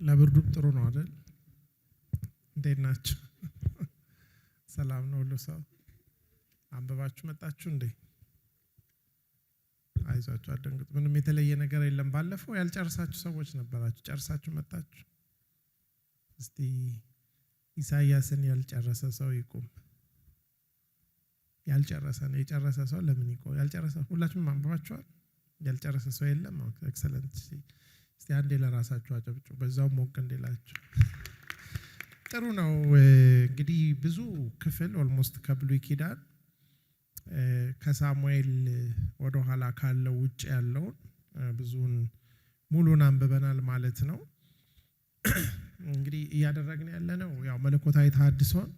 ለብርዱም ጥሩ ነው አይደል? እንዴት ናችሁ? ሰላም ነው ሁሉ ሰው? አንበባችሁ መጣችሁ እንዴ? አይዟችሁ አትደንግጡ። ምንም የተለየ ነገር የለም። ባለፈው ያልጨረሳችሁ ሰዎች ነበራችሁ፣ ጨርሳችሁ መጣችሁ። እስቲ ኢሳይያስን ያልጨረሰ ሰው ይቁም። ያልጨረሰ ነው። የጨረሰ ሰው ለምን ይቆም? ያልጨረሰ ሁላችሁም አንብባችኋል? ያልጨረሰ ሰው የለም? ኤክሰለንት። እስቲ አንዴ ለራሳችሁ አጨብጩ፣ በዛው ሞቅ እንዲላችሁ። ጥሩ ነው። እንግዲህ ብዙ ክፍል ኦልሞስት ከብሉይ ኪዳን ከሳሙኤል ወደ ኋላ ካለው ውጭ ያለውን ብዙን ሙሉን አንብበናል ማለት ነው። እንግዲህ እያደረግን ያለነው ያው መለኮታዊ ተሐድሶን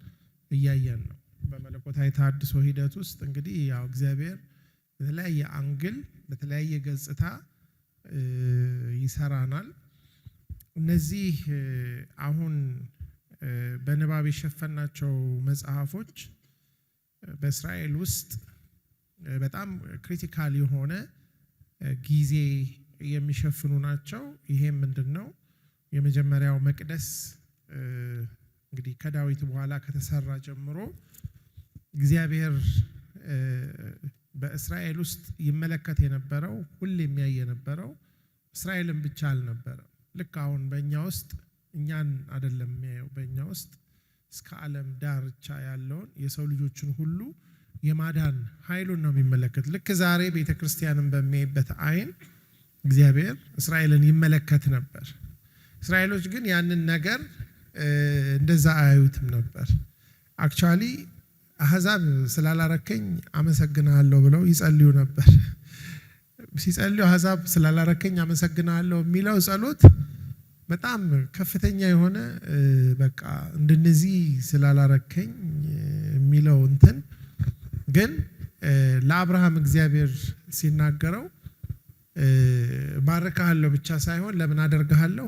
እያየን ነው። በመለኮታዊ ተሐድሶ ሂደት ውስጥ እንግዲህ ያው እግዚአብሔር በተለያየ አንግል በተለያየ ገጽታ ይሰራናል። እነዚህ አሁን በንባብ የሸፈናቸው መጽሐፎች በእስራኤል ውስጥ በጣም ክሪቲካል የሆነ ጊዜ የሚሸፍኑ ናቸው። ይሄም ምንድነው? የመጀመሪያው መቅደስ እንግዲህ ከዳዊት በኋላ ከተሰራ ጀምሮ እግዚአብሔር በእስራኤል ውስጥ ይመለከት የነበረው ሁሉ የሚያይ የነበረው እስራኤልን ብቻ አልነበረም። ልክ አሁን በእኛ ውስጥ እኛን አይደለም የሚያየው፣ በእኛ ውስጥ እስከ ዓለም ዳርቻ ያለውን የሰው ልጆችን ሁሉ የማዳን ኃይሉን ነው የሚመለከት። ልክ ዛሬ ቤተክርስቲያንን በሚያይበት አይን እግዚአብሔር እስራኤልን ይመለከት ነበር። እስራኤሎች ግን ያንን ነገር እንደዛ አያዩትም ነበር። አክቹአሊ አህዛብ ስላላረከኝ አመሰግናለሁ ብለው ይጸልዩ ነበር። ሲጸልዩ አህዛብ ስላላረከኝ አመሰግናለሁ የሚለው ጸሎት በጣም ከፍተኛ የሆነ በቃ እንደነዚህ ስላላረከኝ የሚለው እንትን ግን ለአብርሃም እግዚአብሔር ሲናገረው ባረካለሁ ብቻ ሳይሆን ለምን አደርጋለሁ?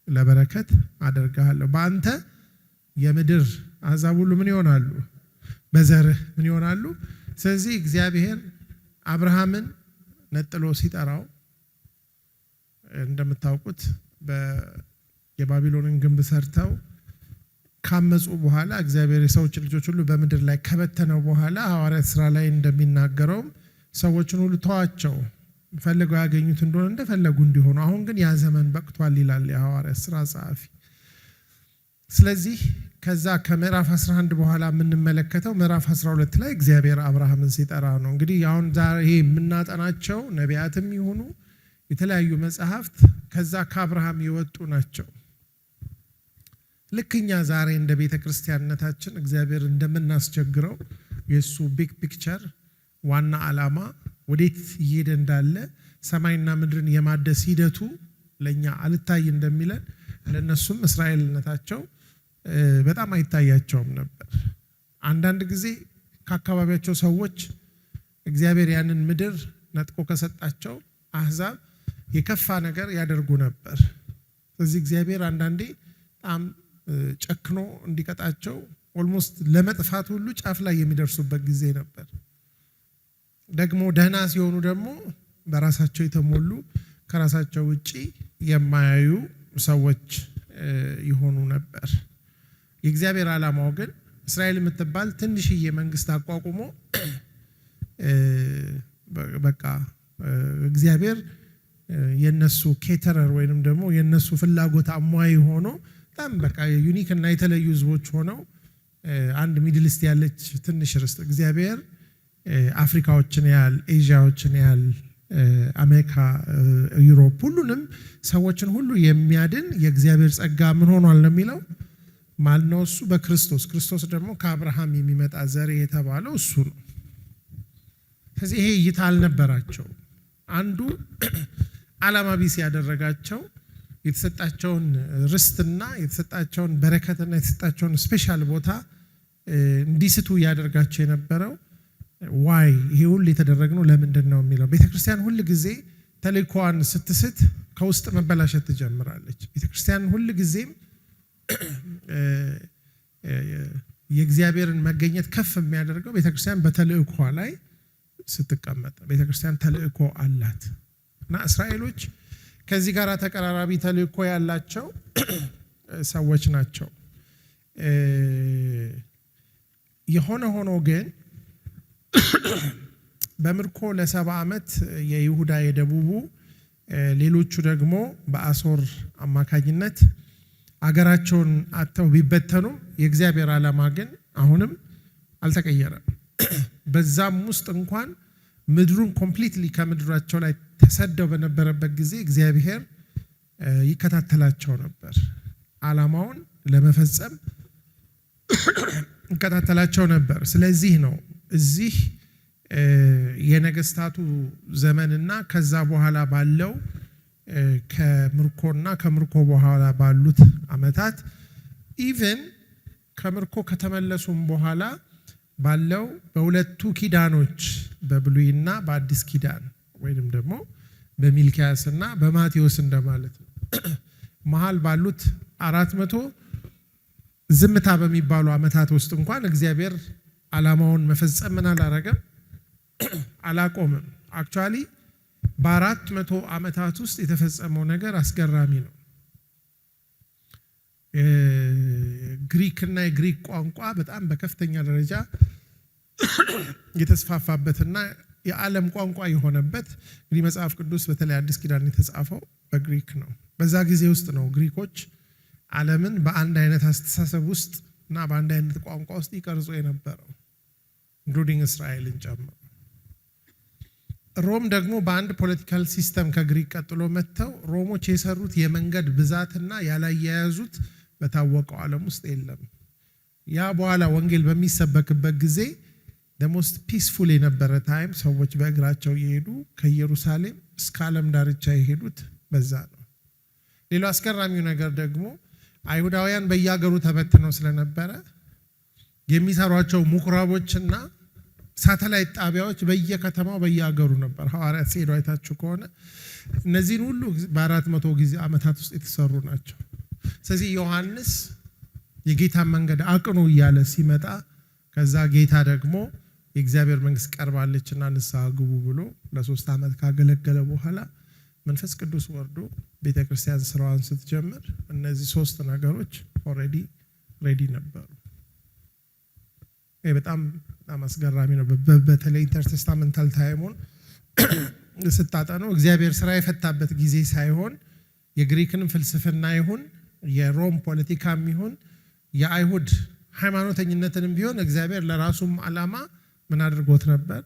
ለበረከት አደርጋለሁ። በአንተ የምድር አሕዛብ ሁሉ ምን ይሆናሉ? በዘርህ ምን ይሆናሉ? ስለዚህ እግዚአብሔር አብርሃምን ነጥሎ ሲጠራው እንደምታውቁት የባቢሎንን ግንብ ሰርተው ካመጹ በኋላ እግዚአብሔር የሰዎች ልጆች ሁሉ በምድር ላይ ከበተነው በኋላ ሐዋርያት ሥራ ላይ እንደሚናገረው ሰዎችን ሁሉ ተዋቸው፣ ፈልገው ያገኙት እንደሆነ እንደፈለጉ እንዲሆኑ፣ አሁን ግን ያ ዘመን በቅቷል ይላል የሐዋርያት ሥራ ጸሐፊ። ስለዚህ ከዛ ከምዕራፍ 11 በኋላ የምንመለከተው ምዕራፍ 12 ላይ እግዚአብሔር አብርሃምን ሲጠራ ነው። እንግዲህ አሁን ዛሬ የምናጠናቸው ነቢያትም ይሁኑ የተለያዩ መጽሐፍት ከዛ ከአብርሃም የወጡ ናቸው። ልክኛ ዛሬ እንደ ቤተክርስቲያንነታችን እግዚአብሔር እንደምናስቸግረው የሱ ቢግ ፒክቸር ዋና ዓላማ ወዴት እየሄደ እንዳለ ሰማይና ምድርን የማደስ ሂደቱ ለኛ አልታይ እንደሚለን ለነሱም እስራኤልነታቸው በጣም አይታያቸውም ነበር። አንዳንድ ጊዜ ከአካባቢያቸው ሰዎች እግዚአብሔር ያንን ምድር ነጥቆ ከሰጣቸው አሕዛብ የከፋ ነገር ያደርጉ ነበር። ስለዚህ እግዚአብሔር አንዳንዴ በጣም ጨክኖ እንዲቀጣቸው ኦልሞስት ለመጥፋት ሁሉ ጫፍ ላይ የሚደርሱበት ጊዜ ነበር። ደግሞ ደህና ሲሆኑ ደግሞ በራሳቸው የተሞሉ ከራሳቸው ውጪ የማያዩ ሰዎች ይሆኑ ነበር። የእግዚአብሔር ዓላማው ግን እስራኤል የምትባል ትንሽዬ መንግስት አቋቁሞ በቃ እግዚአብሔር የነሱ ኬተረር ወይንም ደግሞ የነሱ ፍላጎት አሟይ ሆኖ በጣም በቃ ዩኒክ እና የተለዩ ህዝቦች ሆነው አንድ ሚድል ኢስት ያለች ትንሽ ርስት እግዚአብሔር አፍሪካዎችን ያህል ኤዥያዎችን ያህል አሜሪካ፣ ዩሮፕ ሁሉንም ሰዎችን ሁሉ የሚያድን የእግዚአብሔር ጸጋ ምን ሆኗል ነው የሚለው ማለት ነው። እሱ በክርስቶስ ክርስቶስ ደግሞ ከአብርሃም የሚመጣ ዘር የተባለው እሱ ነው። ስለዚህ ይሄ እይታ አልነበራቸው። አንዱ ዓላማ ቢስ ያደረጋቸው የተሰጣቸውን ርስትና የተሰጣቸውን በረከትና የተሰጣቸውን ስፔሻል ቦታ እንዲስቱ ያደርጋቸው የነበረው ዋይ ይሄ ሁሉ የተደረገው ለምንድን ነው የሚለው። ቤተክርስቲያን ሁሉ ጊዜ ተልእኮዋን ስትስት ከውስጥ መበላሸት ትጀምራለች። ቤተክርስቲያን ሁሉ ጊዜም የእግዚአብሔርን መገኘት ከፍ የሚያደርገው ቤተክርስቲያን በተልእኮ ላይ ስትቀመጥ። ቤተክርስቲያን ተልእኮ አላት እና እስራኤሎች ከዚህ ጋር ተቀራራቢ ተልእኮ ያላቸው ሰዎች ናቸው። የሆነ ሆኖ ግን በምርኮ ለ70 ዓመት የይሁዳ የደቡቡ ሌሎቹ ደግሞ በአሶር አማካኝነት አገራቸውን አጥተው ቢበተኑ የእግዚአብሔር ዓላማ ግን አሁንም አልተቀየረም። በዛም ውስጥ እንኳን ምድሩን ኮምፕሊትሊ ከምድራቸው ላይ ተሰደው በነበረበት ጊዜ እግዚአብሔር ይከታተላቸው ነበር። ዓላማውን ለመፈጸም ይከታተላቸው ነበር። ስለዚህ ነው እዚህ የነገስታቱ ዘመንና ከዛ በኋላ ባለው ከምርኮና ከምርኮ በኋላ ባሉት አመታት ኢቭን ከምርኮ ከተመለሱም በኋላ ባለው በሁለቱ ኪዳኖች በብሉይና በአዲስ ኪዳን ወይንም ደግሞ በሚልኪያስና በማቴዎስ እንደማለት ነው መሃል ባሉት 400 ዝምታ በሚባሉ አመታት ውስጥ እንኳን እግዚአብሔር ዓላማውን መፈጸም ምን አላረገም አላቆመም። አክቹአሊ በ400 አመታት ውስጥ የተፈጸመው ነገር አስገራሚ ነው። ግሪክና የግሪክ ቋንቋ በጣም በከፍተኛ ደረጃ የተስፋፋበትና የዓለም ቋንቋ የሆነበት እንግዲህ መጽሐፍ ቅዱስ በተለይ አዲስ ኪዳን የተጻፈው በግሪክ ነው። በዛ ጊዜ ውስጥ ነው ግሪኮች ዓለምን በአንድ አይነት አስተሳሰብ ውስጥ እና በአንድ አይነት ቋንቋ ውስጥ ይቀርጹ የነበረው ኢንክሉዲንግ እስራኤልን ጨምሮ። ሮም ደግሞ በአንድ ፖለቲካል ሲስተም ከግሪክ ቀጥሎ መጥተው ሮሞች የሰሩት የመንገድ ብዛትና ያላያያዙት በታወቀው ዓለም ውስጥ የለም። ያ በኋላ ወንጌል በሚሰበክበት ጊዜ the most peaceful የነበረ ታይም ሰዎች በእግራቸው እየሄዱ ከኢየሩሳሌም እስከ ዓለም ዳርቻ የሄዱት በዛ ነው። ሌላው አስገራሚው ነገር ደግሞ አይሁዳውያን በየሀገሩ ተበትነው ስለነበረ የሚሰሯቸው ምኩራቦችና ሳተላይት ጣቢያዎች በየከተማው በየሀገሩ ነበር። ሐዋርያት ሲሄዱ አይታችሁ ከሆነ እነዚህን ሁሉ በ400 ጊዜ አመታት ውስጥ የተሰሩ ናቸው። ስለዚህ ዮሐንስ የጌታን መንገድ አቅኑ እያለ ሲመጣ ከዛ ጌታ ደግሞ የእግዚአብሔር መንግስት ቀርባለችና ንስሐ ግቡ ብሎ ለ3 ዓመት ካገለገለ በኋላ መንፈስ ቅዱስ ወርዶ ቤተክርስቲያን ስራዋን ስትጀምር እነዚህ 3 ነገሮች ኦሬዲ ሬዲ ነበሩ። በጣም አስገራሚ ነው። በተለይ ኢንተርቴስታመንታል ታይሙን ስታጠነው እግዚአብሔር ስራ የፈታበት ጊዜ ሳይሆን የግሪክንም ፍልስፍና ይሁን የሮም ፖለቲካም ይሁን የአይሁድ ሃይማኖተኝነትንም ቢሆን እግዚአብሔር ለራሱም ዓላማ ምን አድርጎት ነበር?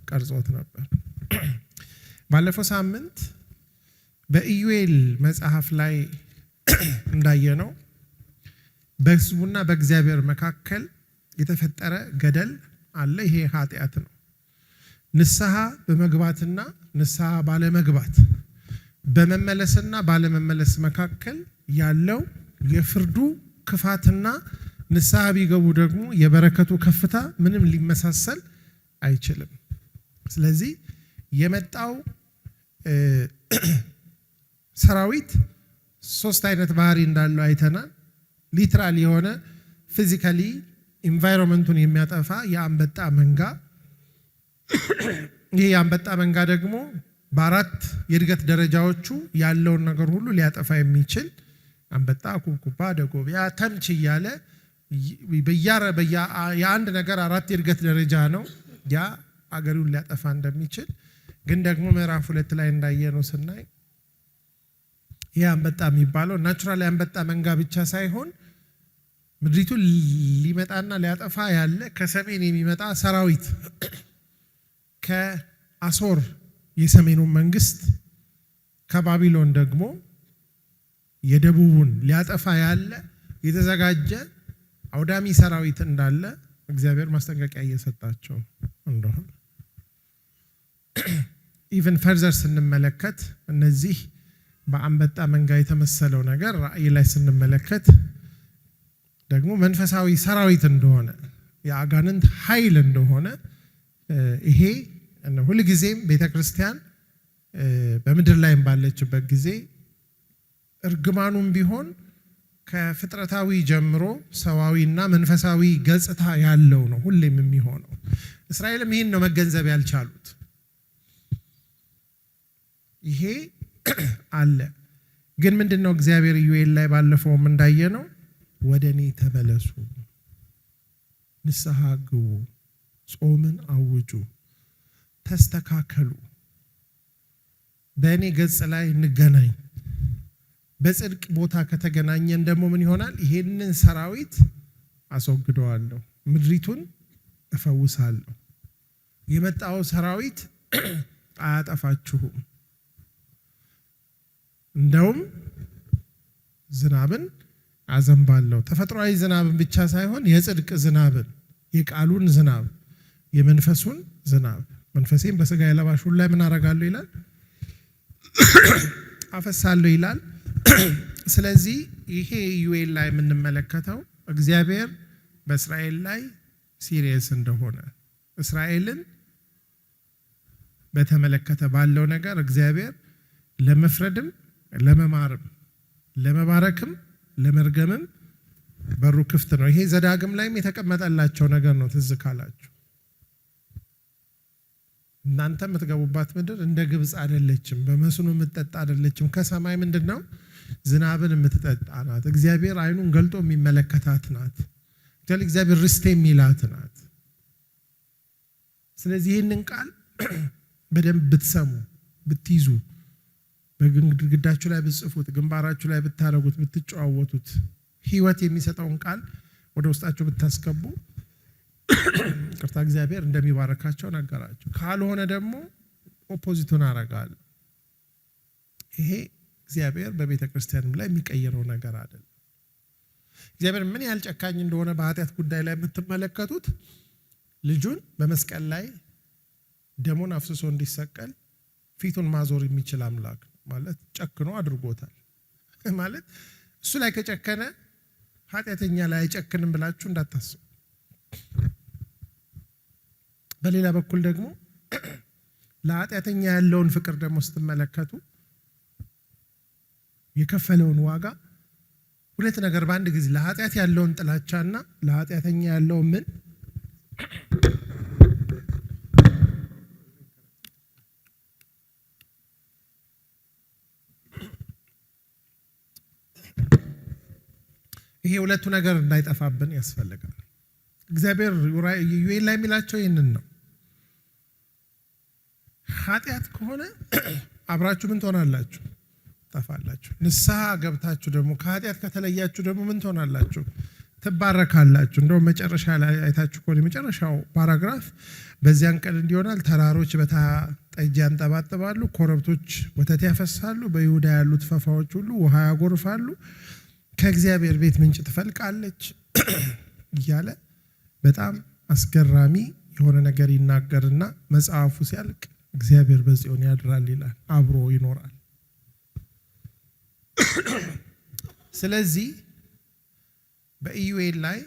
ቀርጾት ነበር። ባለፈው ሳምንት በኢዩኤል መጽሐፍ ላይ እንዳየነው በሕዝቡና በእግዚአብሔር መካከል የተፈጠረ ገደል አለ። ይሄ ኃጢአት ነው። ንስሐ በመግባትና ንስሐ ባለመግባት በመመለስና ባለመመለስ መካከል ያለው የፍርዱ ክፋትና ንስሐ ቢገቡ ደግሞ የበረከቱ ከፍታ ምንም ሊመሳሰል አይችልም። ስለዚህ የመጣው ሰራዊት 3 አይነት ባህሪ እንዳለው አይተናል። ሊትራሊ የሆነ ፊዚካሊ ኢንቫይሮንመንቱን የሚያጠፋ የአንበጣ መንጋ። ይሄ የአንበጣ መንጋ ደግሞ በ4 የእድገት ደረጃዎቹ ያለውን ነገር ሁሉ ሊያጠፋ የሚችል አንበጣ፣ ኩብኩባ፣ ደጎቢያ፣ ተምች እያለ የአንድ ነገር 4 የእድገት ደረጃ ነው። ያ አገሩን ሊያጠፋ እንደሚችል ግን ደግሞ ምዕራፍ 2 ላይ እንዳየነው ስናይ ይሄ አንበጣ የሚባለው ናቹራሊ አንበጣ መንጋ ብቻ ሳይሆን ምድሪቱን ሊመጣና ሊያጠፋ ያለ ከሰሜን የሚመጣ ሰራዊት ከአሶር የሰሜኑ መንግስት ከባቢሎን ደግሞ የደቡቡን ሊያጠፋ ያለ የተዘጋጀ አውዳሚ ሰራዊት እንዳለ እግዚአብሔር ማስጠንቀቂያ እየሰጣቸው እንደሆነ ኢቭን ፈርዘር ስንመለከት እነዚህ በአንበጣ መንጋ የተመሰለው ነገር ራእይ ላይ ስንመለከት ደግሞ መንፈሳዊ ሰራዊት እንደሆነ የአጋንንት ኃይል እንደሆነ ይሄ ሁሉ ጊዜም ቤተክርስቲያን በምድር ላይ ባለችበት ጊዜ እርግማኑም ቢሆን ከፍጥረታዊ ጀምሮ ሰዋዊና መንፈሳዊ ገጽታ ያለው ነው ሁሌም የሚሆነው። እስራኤልም ይሄን ነው መገንዘብ ያልቻሉት። ይሄ አለ። ግን ምንድነው እግዚአብሔር ኢዩኤል ላይ ባለፈውም እንዳየነው ወደኔ ተመለሱ፣ ንስሐ ግቡ፣ ጾምን አውጁ፣ ተስተካከሉ፣ በእኔ ገጽ ላይ እንገናኝ። በጽድቅ ቦታ ከተገናኘን ደግሞ ምን ይሆናል? ይሄንን ሰራዊት አስወግደዋለሁ፣ ምድሪቱን እፈውሳለሁ፣ የመጣው ሰራዊት አያጠፋችሁም፣ እንደውም ዝናብን አዘንባለሁ። ተፈጥሯዊ ዝናብን ብቻ ሳይሆን የጽድቅ ዝናብን፣ የቃሉን ዝናብ፣ የመንፈሱን ዝናብ፣ መንፈሴን በስጋ የለባሽ ሁሉ ላይ ምን አደርጋለሁ ይላል? አፈሳለሁ ይላል። ስለዚህ ይሄ ኢዩኤል ላይ የምንመለከተው እግዚአብሔር በእስራኤል ላይ ሲሪየስ እንደሆነ፣ እስራኤልን በተመለከተ ባለው ነገር እግዚአብሔር ለመፍረድም ለመማርም ለመባረክም ለመርገምም በሩ ክፍት ነው። ይሄ ዘዳግም ላይም የተቀመጠላቸው ነገር ነው። ትዝ ካላችሁ እናንተ የምትገቡባት ምድር እንደ ግብጽ አይደለችም፣ በመስኖ የምትጠጣ አይደለችም። ከሰማይ ምንድነው? ዝናብን የምትጠጣ ናት። እግዚአብሔር አይኑን ገልጦ የሚመለከታት ናት። እግዚአብሔር ርስቴ የሚላት ናት። ስለዚህ ይህንን ቃል በደንብ ብትሰሙ ብትይዙ፣ በግድግዳችሁ ላይ ብትጽፉት፣ ግንባራችሁ ላይ ብታረጉት፣ ብትጨዋወቱት፣ ህይወት የሚሰጠውን ቃል ወደ ውስጣችሁ ብታስገቡ ቅርታ እግዚአብሔር እንደሚባረካቸው ነገራቸው። ካልሆነ ደግሞ ኦፖዚቱን አረጋለሁ። ይሄ እግዚአብሔር በቤተ ክርስቲያንም ላይ የሚቀየረው ነገር አይደለም። እግዚአብሔር ምን ያህል ጨካኝ እንደሆነ በኃጢአት ጉዳይ ላይ የምትመለከቱት ልጁን በመስቀል ላይ ደሙን አፍስሶ እንዲሰቀል ፊቱን ማዞር የሚችል አምላክ ማለት ጨክኖ አድርጎታል። ማለት እሱ ላይ ከጨከነ ኃጢአተኛ ላይ አይጨክንም ብላችሁ እንዳታስቡ። በሌላ በኩል ደግሞ ለኃጢአተኛ ያለውን ፍቅር ደግሞ ስትመለከቱ የከፈለውን ዋጋ ሁለት ነገር በአንድ ጊዜ፣ ለኃጢአት ያለውን ጥላቻና ለኃጢአተኛ ያለውን ምን ይሄ ሁለቱ ነገር እንዳይጠፋብን ያስፈልጋል። እግዚአብሔር ኢዩኤል ላይ የሚላቸው ይህንን ነው። ኃጢአት ከሆነ አብራችሁ ምን ትሆናላችሁ? ጠፋላችሁ። ንስሐ ገብታችሁ ደግሞ ከኃጢአት ከተለያችሁ ደግሞ ምን ትሆናላችሁ? ትባረካላችሁ። እንደውም መጨረሻ ላይ አይታችሁ ከሆነ የመጨረሻው ፓራግራፍ በዚያን ቀን እንዲሆናል፣ ተራሮች በጠጅ ያንጠባጥባሉ፣ ኮረብቶች ወተት ያፈሳሉ፣ በይሁዳ ያሉት ፈፋዎች ሁሉ ውሃ ያጎርፋሉ፣ ከእግዚአብሔር ቤት ምንጭ ትፈልቃለች እያለ በጣም አስገራሚ የሆነ ነገር ይናገርና መጽሐፉ ሲያልቅ እግዚአብሔር በጽዮን ያድራል ይላል፣ አብሮ ይኖራል። ስለዚህ በኢዩኤል ላይ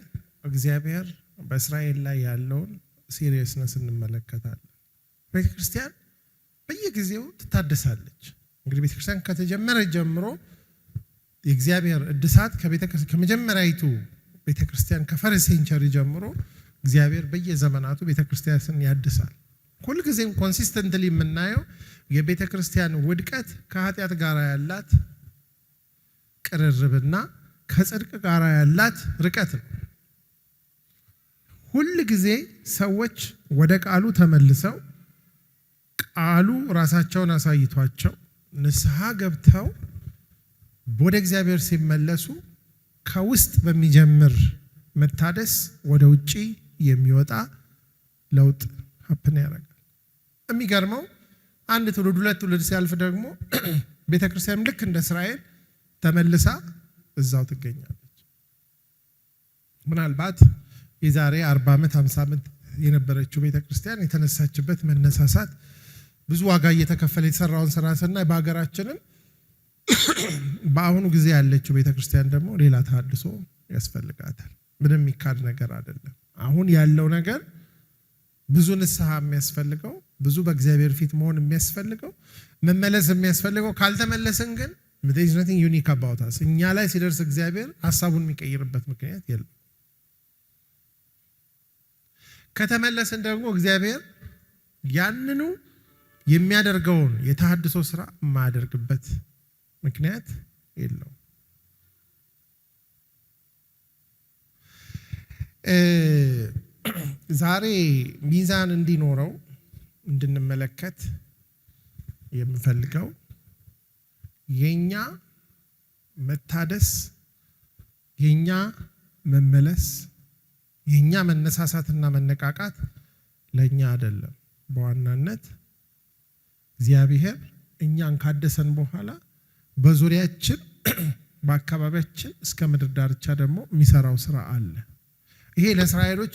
እግዚአብሔር በእስራኤል ላይ ያለውን ሲሪየስነስ እንመለከታለን። ቤተክርስቲያን በየጊዜው ትታደሳለች። እንግዲህ ቤተክርስቲያን ከተጀመረ ጀምሮ የእግዚአብሔር እድሳት ከመጀመሪያይቱ ቤተክርስቲያን ከፈርስት ሴንቸሪ ጀምሮ እግዚአብሔር በየዘመናቱ ቤተክርስቲያንን ያድሳል። ሁልጊዜም ኮንሲስተንትሊ የምናየው የቤተክርስቲያን ውድቀት ከኃጢአት ጋር ያላት ቅርርብና ከጽድቅ ጋር ያላት ርቀት ነው። ሁልጊዜ ሰዎች ወደ ቃሉ ተመልሰው ቃሉ ራሳቸውን አሳይቷቸው ንስሐ ገብተው ወደ እግዚአብሔር ሲመለሱ ከውስጥ በሚጀምር መታደስ ወደ ውጪ የሚወጣ ለውጥ ሀፕን ያደርጋል። የሚገርመው አንድ ትውልድ ሁለት ትውልድ ሲያልፍ ደግሞ ቤተክርስቲያን ልክ እንደ እስራኤል ተመልሳ እዛው ትገኛለች። ምናልባት የዛሬ 40 ዓመት 50 ዓመት የነበረችው ቤተክርስቲያን የተነሳችበት መነሳሳት ብዙ ዋጋ እየተከፈለ የተሰራውን ስራ ስናይ በሀገራችንም በአሁኑ ጊዜ ያለችው ቤተክርስቲያን ደግሞ ሌላ ተሐድሶ ያስፈልጋታል። ምንም የሚካድ ነገር አይደለም። አሁን ያለው ነገር ብዙ ንስሐ የሚያስፈልገው፣ ብዙ በእግዚአብሔር ፊት መሆን የሚያስፈልገው፣ መመለስ የሚያስፈልገው። ካልተመለስን ግን there is nothing unique about us። እኛ ላይ ሲደርስ እግዚአብሔር ሐሳቡን የሚቀይርበት ምክንያት የለም። ከተመለስን ደግሞ እግዚአብሔር ያንኑ የሚያደርገውን የተሐድሶ ስራ የማያደርግበት ምክንያት የለው። ዛሬ ሚዛን እንዲኖረው እንድንመለከት የምፈልገው የኛ መታደስ፣ የኛ መመለስ፣ የኛ መነሳሳትና መነቃቃት ለኛ አይደለም። በዋናነት እግዚአብሔር እኛን ካደሰን በኋላ በዙሪያችን በአካባቢያችን እስከ ምድር ዳርቻ ደግሞ የሚሰራው ስራ አለ። ይሄ ለእስራኤሎች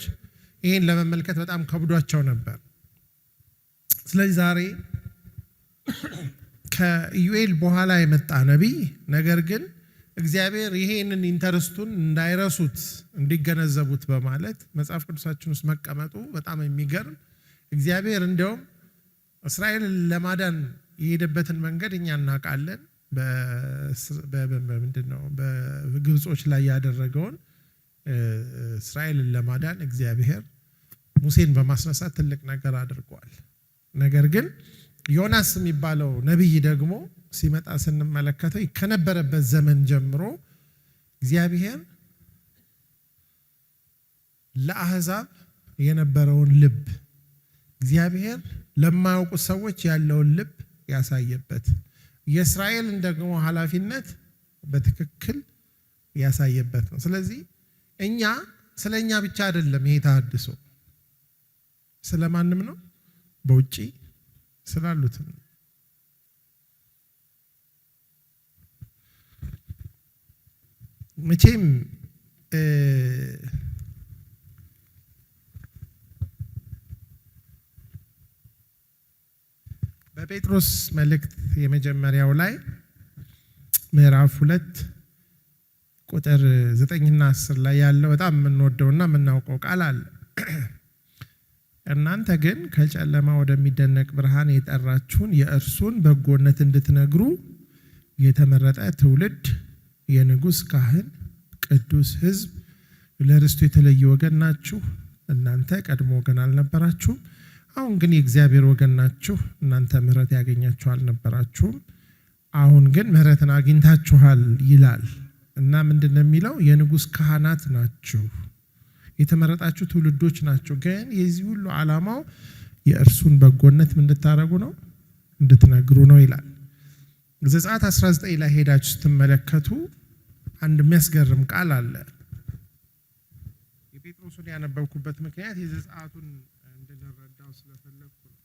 ይሄን ለመመልከት በጣም ከብዷቸው ነበር። ስለዚህ ዛሬ ከኢዩኤል በኋላ የመጣ ነቢይ፣ ነገር ግን እግዚአብሔር ይሄንን ኢንተረስቱን እንዳይረሱት እንዲገነዘቡት በማለት መጽሐፍ ቅዱሳችን ውስጥ መቀመጡ በጣም የሚገርም። እግዚአብሔር እንደውም እስራኤልን ለማዳን የሄደበትን መንገድ እኛ እናውቃለን። በምንድነው በግብጾች ላይ ያደረገውን እስራኤልን ለማዳን እግዚአብሔር ሙሴን በማስነሳት ትልቅ ነገር አድርጓል። ነገር ግን ዮናስ የሚባለው ነቢይ ደግሞ ሲመጣ ስንመለከተው ከነበረበት ዘመን ጀምሮ እግዚአብሔር ለአሕዛብ የነበረውን ልብ፣ እግዚአብሔር ለማያውቁት ሰዎች ያለውን ልብ ያሳየበት፣ የእስራኤልን ደግሞ ኃላፊነት በትክክል ያሳየበት ነው። ስለዚህ እኛ ስለኛ ብቻ አይደለም ይሄ ተሐድሶ፣ ስለማንም ነው፣ በውጪ ስላሉትም ነው። መቼም በጴጥሮስ መልእክት የመጀመሪያው ላይ ምዕራፍ 2 ቁጥር 9 እና 10 ላይ ያለው በጣም የምንወደውና የምናውቀው ቃል አለ። እናንተ ግን ከጨለማ ወደሚደነቅ ብርሃን የጠራችሁን የእርሱን በጎነት እንድትነግሩ የተመረጠ ትውልድ፣ የንጉሥ ካህን፣ ቅዱስ ሕዝብ፣ ለርስቱ የተለየ ወገን ናችሁ። እናንተ ቀድሞ ወገን አልነበራችሁም፣ አሁን ግን የእግዚአብሔር ወገን ናችሁ። እናንተ ምሕረት ያገኛችሁ አልነበራችሁም፣ አሁን ግን ምሕረትን አግኝታችኋል ይላል እና ምንድነው የሚለው? የንጉሥ ካህናት ናችሁ፣ የተመረጣችሁ ትውልዶች ናቸው። ግን የዚህ ሁሉ ዓላማው የእርሱን በጎነት ምን እንድታረጉ ነው? እንድትነግሩ ነው ይላል። ዘጸአት 19 ላይ ሄዳችሁ ስትመለከቱ አንድ የሚያስገርም ቃል አለ። የጴጥሮስን ያነበብኩበት ምክንያት የዘጸአቱን እንድንረዳው ስለፈለግኩ ነው።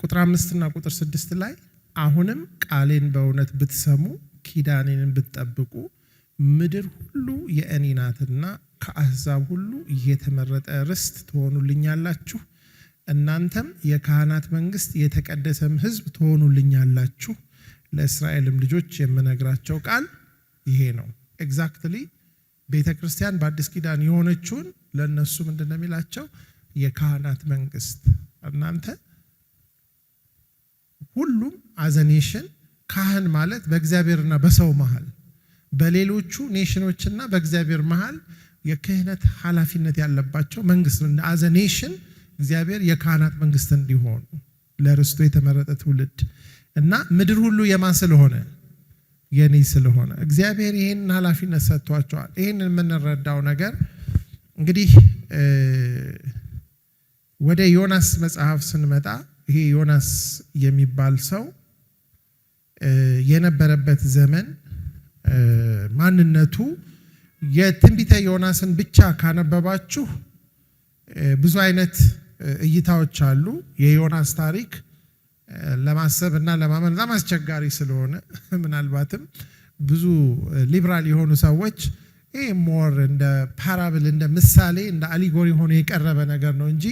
ቁጥር 5 እና ቁጥር 6 ላይ አሁንም ቃሌን በእውነት ብትሰሙ ኪዳኔን ብትጠብቁ ምድር ሁሉ የእኔ ናትና ከአሕዛብ ሁሉ የተመረጠ ርስት ትሆኑልኛላችሁ፣ እናንተም የካህናት መንግስት የተቀደሰም ሕዝብ ትሆኑልኛላችሁ። ለእስራኤልም ልጆች የምነግራቸው ቃል ይሄ ነው። ኤግዛክትሊ ቤተ ክርስቲያን በአዲስ ኪዳን የሆነችውን ለእነሱ ምንድነው የሚላቸው? የካህናት መንግስት። እናንተ ሁሉም አዘኔሽን ካህን ማለት በእግዚአብሔርና በሰው መሃል፣ በሌሎቹ ኔሽኖችና በእግዚአብሔር መሃል የክህነት ኃላፊነት ያለባቸው መንግስት ነው። አዘኔሽን እግዚአብሔር የካህናት መንግስት እንዲሆኑ ለርስቱ የተመረጠ ትውልድ እና ምድር ሁሉ የማን ስለሆነ? የኔ ስለሆነ እግዚአብሔር ይሄንን ኃላፊነት ሰጥቷቸዋል። ይሄንን የምንረዳው ነገር እንግዲህ ወደ ዮናስ መጽሐፍ ስንመጣ ይሄ ዮናስ የሚባል ሰው የነበረበት ዘመን ማንነቱ የትንቢተ ዮናስን ብቻ ካነበባችሁ ብዙ አይነት እይታዎች አሉ። የዮናስ ታሪክ ለማሰብ እና ለማመን በጣም አስቸጋሪ ስለሆነ ምናልባትም ብዙ ሊብራል የሆኑ ሰዎች ይሄ ሞር እንደ ፓራብል እንደ ምሳሌ እንደ አሊጎሪ ሆኖ የቀረበ ነገር ነው እንጂ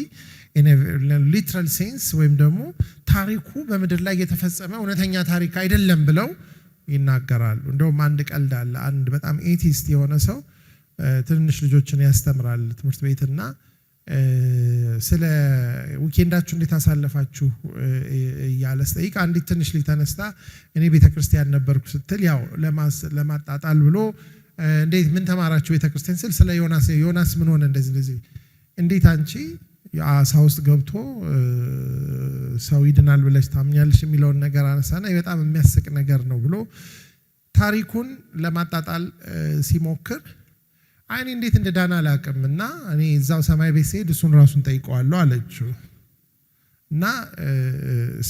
ሊትራል ሴንስ ወይም ደግሞ ታሪኩ በምድር ላይ የተፈጸመ እውነተኛ ታሪክ አይደለም ብለው ይናገራሉ። እንደውም አንድ ቀልድ አለ። አንድ በጣም ኤቲስት የሆነ ሰው ትንሽ ልጆችን ያስተምራል ትምህርት ቤትና ስለ ዊኬንዳችሁ እንዴት አሳለፋችሁ እያለ ስጠይቅ አንዲት ትንሽ ልጅ ተነስታ እኔ ቤተክርስቲያን ነበርኩ ስትል ያው ለማጣጣል ብሎ እንዴት ምን ተማራችሁ ቤተክርስቲያን ስል ስለ ዮናስ ምን ሆነ እንደዚህ እንዴት አንቺ አሳ ውስጥ ገብቶ ሰው ይድናል ብለሽ ታምኛለሽ የሚለውን ነገር አነሳና በጣም የሚያስቅ ነገር ነው ብሎ ታሪኩን ለማጣጣል ሲሞክር አይኔ እንዴት እንደዳና አላውቅምና እኔ እዛው ሰማይ ቤት ስሄድ እሱን ራሱን ጠይቀዋለሁ አለችው እና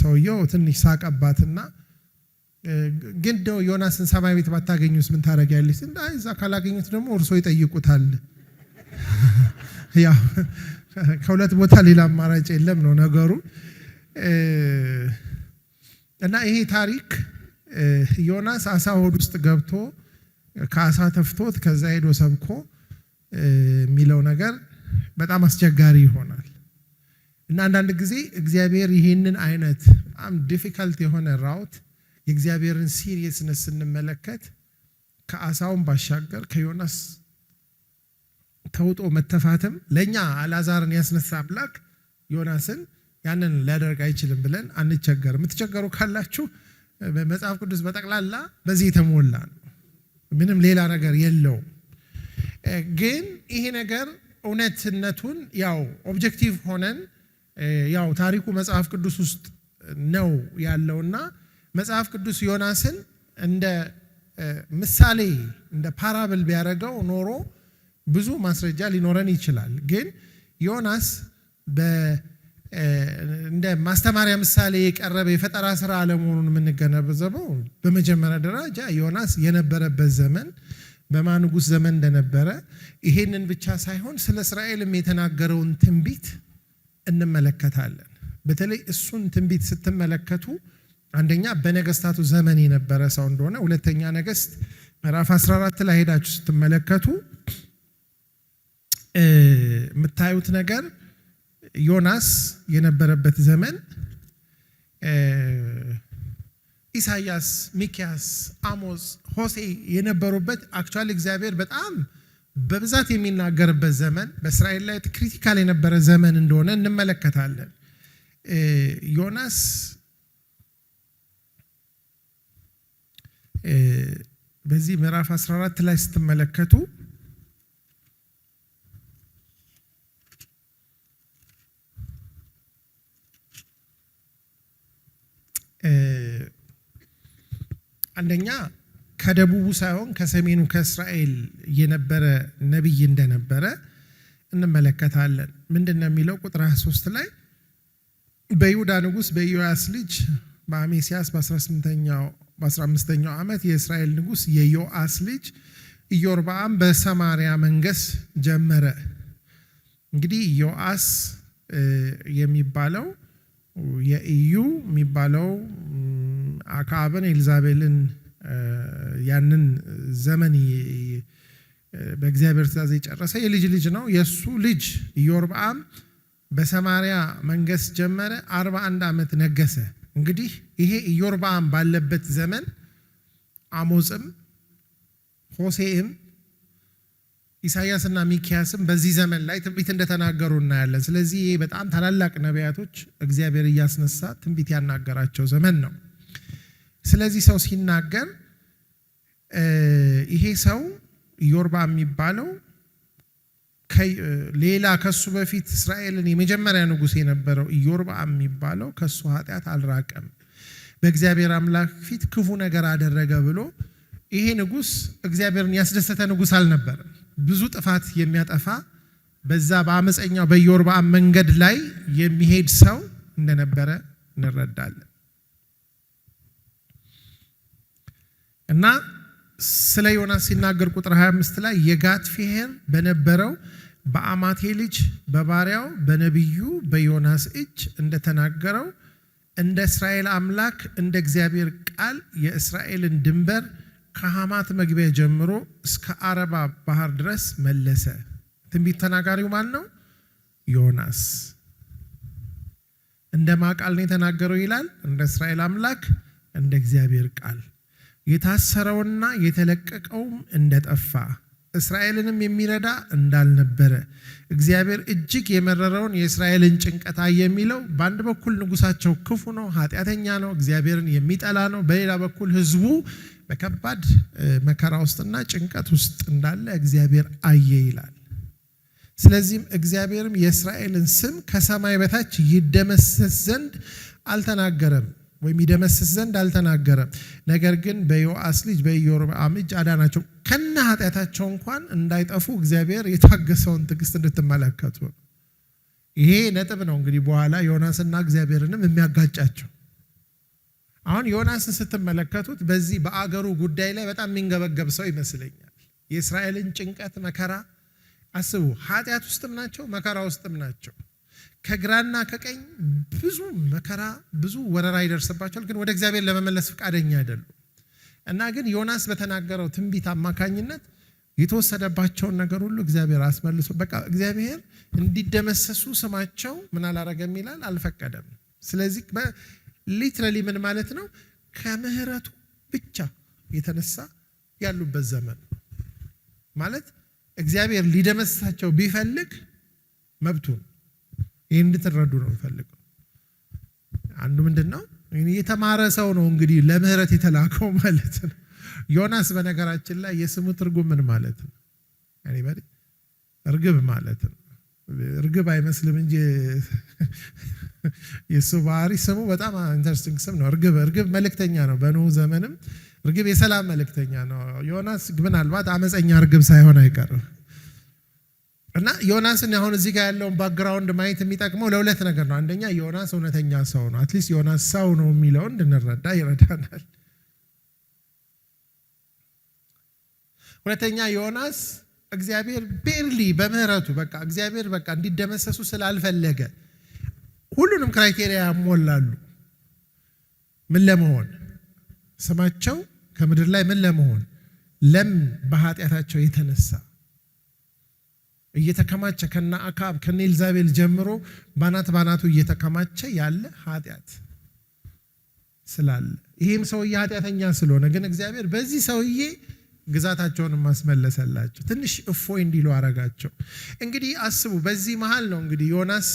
ሰውየው ትንሽ ሳቀባትና ግን ነው ዮናስን ሰማይ ቤት ባታገኙስ ምን ታረጋለሽ እንዴ እዛ ካላገኙት ደግሞ እርሶ ይጠይቁታል ያው ከሁለት ቦታ ሌላ አማራጭ የለም ነው ነገሩ እና ይሄ ታሪክ ዮናስ አሳ ሆድ ውስጥ ገብቶ ከአሳ ተፍቶት ከዛ ሄዶ ሰብኮ የሚለው ነገር በጣም አስቸጋሪ ይሆናል እና አንዳንድ ጊዜ እግዚአብሔር ይሄንን አይነት በጣም ዲፊካልት የሆነ ራውት የእግዚአብሔርን ሲሪየስነስ ስንመለከት ከአሳውን ባሻገር ከዮናስ ተውጦ መተፋተም ለኛ አላዛርን ያስነሳ አምላክ ዮናስን ያንን ሊያደርግ አይችልም ብለን አንቸገር የምትቸገሩ ካላችሁ መጽሐፍ ቅዱስ በጠቅላላ በዚህ የተሞላ ነው ምንም ሌላ ነገር የለውም ግን ይሄ ነገር እውነትነቱን ያው ኦብጀክቲቭ ሆነን ያው ታሪኩ መጽሐፍ ቅዱስ ውስጥ ነው ያለውና መጽሐፍ ቅዱስ ዮናስን እንደ ምሳሌ እንደ ፓራብል ቢያደርገው ኖሮ ብዙ ማስረጃ ሊኖረን ይችላል ግን ዮናስ እንደ ማስተማሪያ ምሳሌ የቀረበ የፈጠራ ስራ አለመሆኑን የምንገነዘበው በመጀመሪያ ደረጃ ዮናስ የነበረበት ዘመን በማን ንጉስ ዘመን እንደነበረ ይሄንን ብቻ ሳይሆን ስለ እስራኤልም የተናገረውን ትንቢት እንመለከታለን በተለይ እሱን ትንቢት ስትመለከቱ አንደኛ በነገስታቱ ዘመን የነበረ ሰው እንደሆነ ሁለተኛ ነገስት ምዕራፍ 14 ላይ ሄዳችሁ ስትመለከቱ የምታዩት ነገር ዮናስ የነበረበት ዘመን ኢሳያስ ሚክያስ አሞስ ሆሴ የነበሩበት አክቹአሊ እግዚአብሔር በጣም በብዛት የሚናገርበት ዘመን በእስራኤል ላይ ክሪቲካል የነበረ ዘመን እንደሆነ እንመለከታለን ዮናስ በዚህ ምዕራፍ 14 ላይ ስትመለከቱ አንደኛ ከደቡቡ ሳይሆን ከሰሜኑ ከእስራኤል የነበረ ነብይ እንደነበረ እንመለከታለን ምንድነው የሚለው ቁጥር 23 ላይ በይሁዳ ንጉስ በኢዮአስ ልጅ በአሜሲያስ በ15ኛው ዓመት የእስራኤል ንጉስ የዮአስ ልጅ ኢዮርብዓም በሰማሪያ መንገስ ጀመረ እንግዲህ ዮአስ የሚባለው የኢዩ የሚባለው አካብን ኤልዛቤልን ያንን ዘመን በእግዚአብሔር ትእዛዝ የጨረሰ የልጅ ልጅ ነው የሱ ልጅ ኢዮርብዓም በሰማሪያ መንገስ ጀመረ 41 ዓመት ነገሰ እንግዲህ ይሄ ኢዮርብዓም ባለበት ዘመን አሞጽም ሆሴዕም ኢሳያስና ሚክያስም በዚህ ዘመን ላይ ትንቢት እንደተናገሩ እናያለን ስለዚህ ይሄ በጣም ታላላቅ ነቢያቶች እግዚአብሔር ያስነሳ ትንቢት ያናገራቸው ዘመን ነው ስለዚህ ሰው ሲናገር ይሄ ሰው ኢዮርብዓም የሚባለው ሌላ ከሱ በፊት እስራኤልን የመጀመሪያ ንጉስ የነበረው ኢዮርብዓም የሚባለው ከሱ ኃጢአት አልራቀም በእግዚአብሔር አምላክ ፊት ክፉ ነገር አደረገ ብሎ ይሄ ንጉስ እግዚአብሔርን ያስደሰተ ንጉስ አልነበረም ብዙ ጥፋት የሚያጠፋ በዛ በአመፀኛው በኢዮርብዓም መንገድ ላይ የሚሄድ ሰው እንደነበረ እንረዳለን እና ስለ ዮናስ ሲናገር ቁጥር 25 ላይ የጋት ፊሄር በነበረው በአማቴ ልጅ በባሪያው በነብዩ በዮናስ እጅ እንደተናገረው እንደ እስራኤል አምላክ እንደ እግዚአብሔር ቃል የእስራኤልን ድንበር ከሐማት መግቢያ ጀምሮ እስከ አረባ ባህር ድረስ መለሰ ትንቢት ተናጋሪው ማን ነው ዮናስ እንደማቃል ነው የተናገረው ይላል እንደ እስራኤል አምላክ እንደ እግዚአብሔር ቃል የታሰረውና የተለቀቀው እንደጠፋ እስራኤልንም የሚረዳ እንዳልነበረ እግዚአብሔር እጅግ የመረረውን የእስራኤልን ጭንቀት አየ የሚለው በአንድ በኩል ንጉሳቸው ክፉ ነው፣ ኃጢአተኛ ነው፣ እግዚአብሔርን የሚጠላ ነው። በሌላ በኩል ህዝቡ በከባድ መከራ ውስጥና ጭንቀት ውስጥ እንዳለ እግዚአብሔር አየ ይላል። ስለዚህም እግዚአብሔርም የእስራኤልን ስም ከሰማይ በታች ይደመሰስ ዘንድ አልተናገረም ወይም ይደመስስ ዘንድ አልተናገረም። ነገር ግን በዮአስ ልጅ በኢዮርብዓም እጅ አዳናቸው። ከነ ኃጢአታቸው እንኳን እንዳይጠፉ እግዚአብሔር የታገሰውን ትዕግስት እንድትመለከቱ ነው። ይሄ ነጥብ ነው እንግዲህ በኋላ ዮናስና እግዚአብሔርንም የሚያጋጫቸው። አሁን ዮናስን ስትመለከቱት በዚህ በአገሩ ጉዳይ ላይ በጣም የሚንገበገብ ሰው ይመስለኛል። የእስራኤልን ጭንቀት መከራ አስቡ። ኃጢአት ውስጥም ናቸው፣ መከራ ውስጥም ናቸው። ከግራና ከቀኝ ብዙ መከራ ብዙ ወረራ ይደርስባቸዋል፣ ግን ወደ እግዚአብሔር ለመመለስ ፈቃደኛ አይደሉም። እና ግን ዮናስ በተናገረው ትንቢት አማካኝነት የተወሰደባቸውን ነገር ሁሉ እግዚአብሔር አስመልሶ በቃ እግዚአብሔር እንዲደመሰሱ ስማቸው ምን አላረገም ይላል፣ አልፈቀደም። ስለዚህ ሊትራሊ ምን ማለት ነው? ከምህረቱ ብቻ የተነሳ ያሉበት ዘመን ማለት እግዚአብሔር ሊደመሰሳቸው ቢፈልግ መብቱን ይሄን እንድትረዱ ነው ፈልገው። አንዱ ምንድነው? የተማረ ሰው ነው እንግዲህ ለምህረት የተላከው ማለት ነው። ዮናስ በነገራችን ላይ የስሙ ትርጉም ምን ማለት ነው? እርግብ ማለት ነው። እርግብ አይመስልም እንጂ የሱ ባህሪ ስሙ በጣም ኢንተረስቲንግ ስም ነው። እርግብ መልእክተኛ ነው። በኖህ ዘመንም እርግብ የሰላም መልእክተኛ ነው። ዮናስ ምናልባት አመፀኛ እርግብ ሳይሆን አይቀርም። እና ዮናስን አሁን እዚህ ጋር ያለውን ባክግራውንድ ማየት የሚጠቅመው ለሁለት ነገር ነው። አንደኛ ዮናስ እውነተኛ ሰው ነው። አትሊስት ዮናስ ሰው ነው የሚለውን እንድንረዳ ይረዳናል። ሁለተኛ ዮናስ እግዚአብሔር ቤርሊ በምህረቱ በቃ እግዚአብሔር በቃ እንዲደመሰሱ ስላልፈለገ ሁሉንም ክራይቴሪያ ያሟላሉ። ምን ለመሆን ስማቸው ከምድር ላይ ምን ለመሆን ለምን በኃጢአታቸው የተነሳ እየተከማቸ ከነ አካብ ከነ ኤልዛቤል ጀምሮ ባናቱ እየተከማቸ ያለ ኃጢአት ስላለ ይሄም ሰውዬ ኃጢአተኛ ስለሆነ ግን እግዚአብሔር በዚህ ሰውዬ ግዛታቸውን ማስመለሰላቸው ትንሽ እፎይ እንዲሉ አረጋቸው። እንግዲህ አስቡ፣ በዚህ መሃል ነው እንግዲህ ዮናስ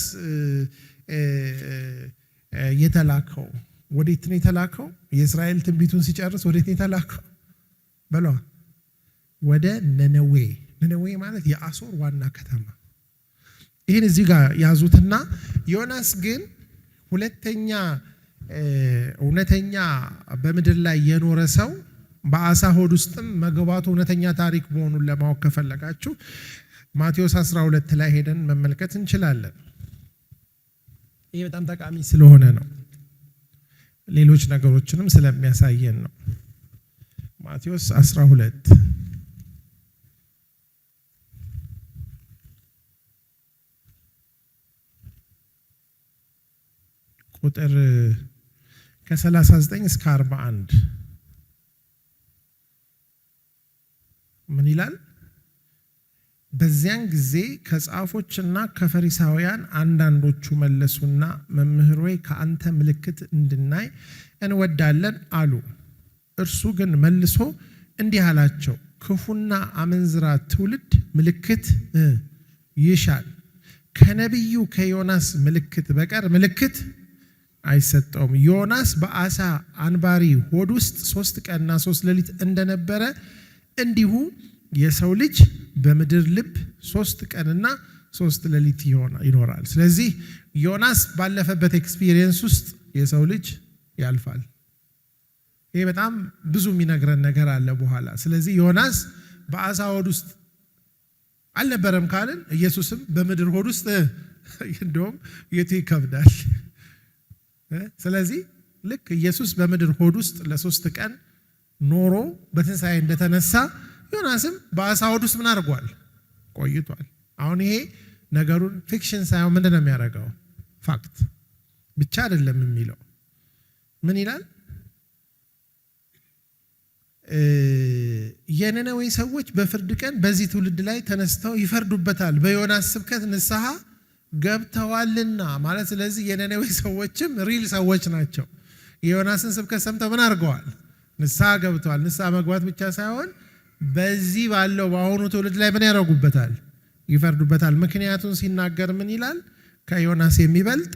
የተላከው። ወዴት ነው የተላከው? የእስራኤል ትንቢቱን ሲጨርስ ወዴት ነው የተላከው? በሏ ወደ ነነዌ። ነነዌ ማለት የአሶር ዋና ከተማ። ይህን እዚህ ጋር ያዙትና ዮናስ ግን ሁለተኛ እውነተኛ በምድር ላይ የኖረ ሰው በአሳ ሆድ ውስጥም መግባቱ እውነተኛ ታሪክ መሆኑን ለማወቅ ከፈለጋችሁ ማቴዎስ 12 ላይ ሄደን መመልከት እንችላለን። ይሄ በጣም ጠቃሚ ስለሆነ ነው፣ ሌሎች ነገሮችንም ስለሚያሳየን ነው። ማቴዎስ 12 ቁጥር ከ39 እስከ 41 ምን ይላል? በዚያን ጊዜ ከጻፎችና ከፈሪሳውያን አንዳንዶቹ መለሱና መምህር ሆይ ከአንተ ምልክት እንድናይ እንወዳለን አሉ። እርሱ ግን መልሶ እንዲህ አላቸው፣ ክፉና አመንዝራ ትውልድ ምልክት ይሻል፣ ከነቢዩ ከዮናስ ምልክት በቀር ምልክት አይሰጠውም። ዮናስ በአሳ አንባሪ ሆድ ውስጥ 3 ቀንና 3 ሌሊት እንደነበረ እንዲሁ የሰው ልጅ በምድር ልብ 3 ቀንና 3 ሌሊት ይኖራል። ስለዚህ ዮናስ ባለፈበት ኤክስፒሪየንስ ውስጥ የሰው ልጅ ያልፋል። ይሄ በጣም ብዙ የሚነግረን ነገር አለ በኋላ። ስለዚህ ዮናስ በአሳ ሆድ ውስጥ አልነበረም ካልን ኢየሱስም በምድር ሆድ ውስጥ እንደውም የቱ ይከብዳል። ስለዚህ ልክ ኢየሱስ በምድር ሆድ ውስጥ ለ3 ቀን ኖሮ በትንሣኤ እንደተነሳ ዮናስም በአሳ ሆድ ውስጥ ምን አድርጓል? ቆይቷል። አሁን ይሄ ነገሩን ፊክሽን ሳይሆን ምንድነው የሚያደርገው? ፋክት ብቻ አይደለም የሚለው። ምን ይላል? የነነዌ ሰዎች በፍርድ ቀን በዚህ ትውልድ ላይ ተነስተው ይፈርዱበታል፣ በዮናስ ስብከት ንስሐ ገብተዋልና ማለት። ስለዚህ የነነዌ ሰዎችም ሪል ሰዎች ናቸው። የዮናስን ስብከት ሰምተው ምን አድርገዋል? ንስሐ ገብተዋል። ንስሐ መግባት ብቻ ሳይሆን በዚህ ባለው በአሁኑ ትውልድ ላይ ምን ያደርጉበታል? ይፈርዱበታል። ምክንያቱም ሲናገር ምን ይላል? ከዮናስ የሚበልጥ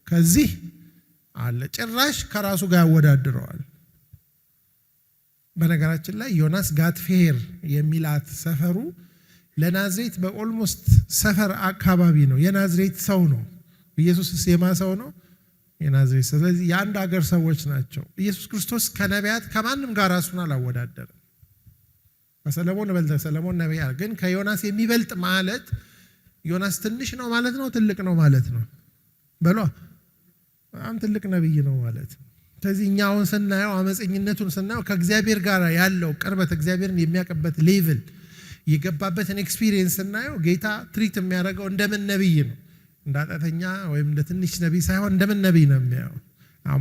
ከዚህ አለ። ጭራሽ ከራሱ ጋር ያወዳድረዋል። በነገራችን ላይ ዮናስ ጋትፌር የሚላት ሰፈሩ ለናዝሬት በኦልሞስት ሰፈር አካባቢ ነው። የናዝሬት ሰው ነው። ኢየሱስስ የማ ሰው ነው? የናዝሬት። ስለዚህ የአንድ ሀገር ሰዎች ናቸው። ኢየሱስ ክርስቶስ ከነቢያት ከማንም ጋር ራሱን አላወዳደረም። ከሰለሞን በልጠ ሰለሞን ነቢያ፣ ግን ከዮናስ የሚበልጥ ማለት ዮናስ ትንሽ ነው ማለት ነው? ትልቅ ነው ማለት ነው? በሏ በጣም ትልቅ ነብይ ነው ማለት ነው። ስለዚህ እኛ አሁን ስናየው አመፀኝነቱን ስናየው ከእግዚአብሔር ጋር ያለው ቅርበት እግዚአብሔርን የሚያቀበት ሌቭል የገባበትን ኤክስፒሪየንስ ስናየው ጌታ ትሪት የሚያደርገው እንደምን ነብይ ነው? እንዳጣተኛ ወይም እንደ ትንሽ ነብይ ሳይሆን እንደምን ነብይ ነው የሚያየው።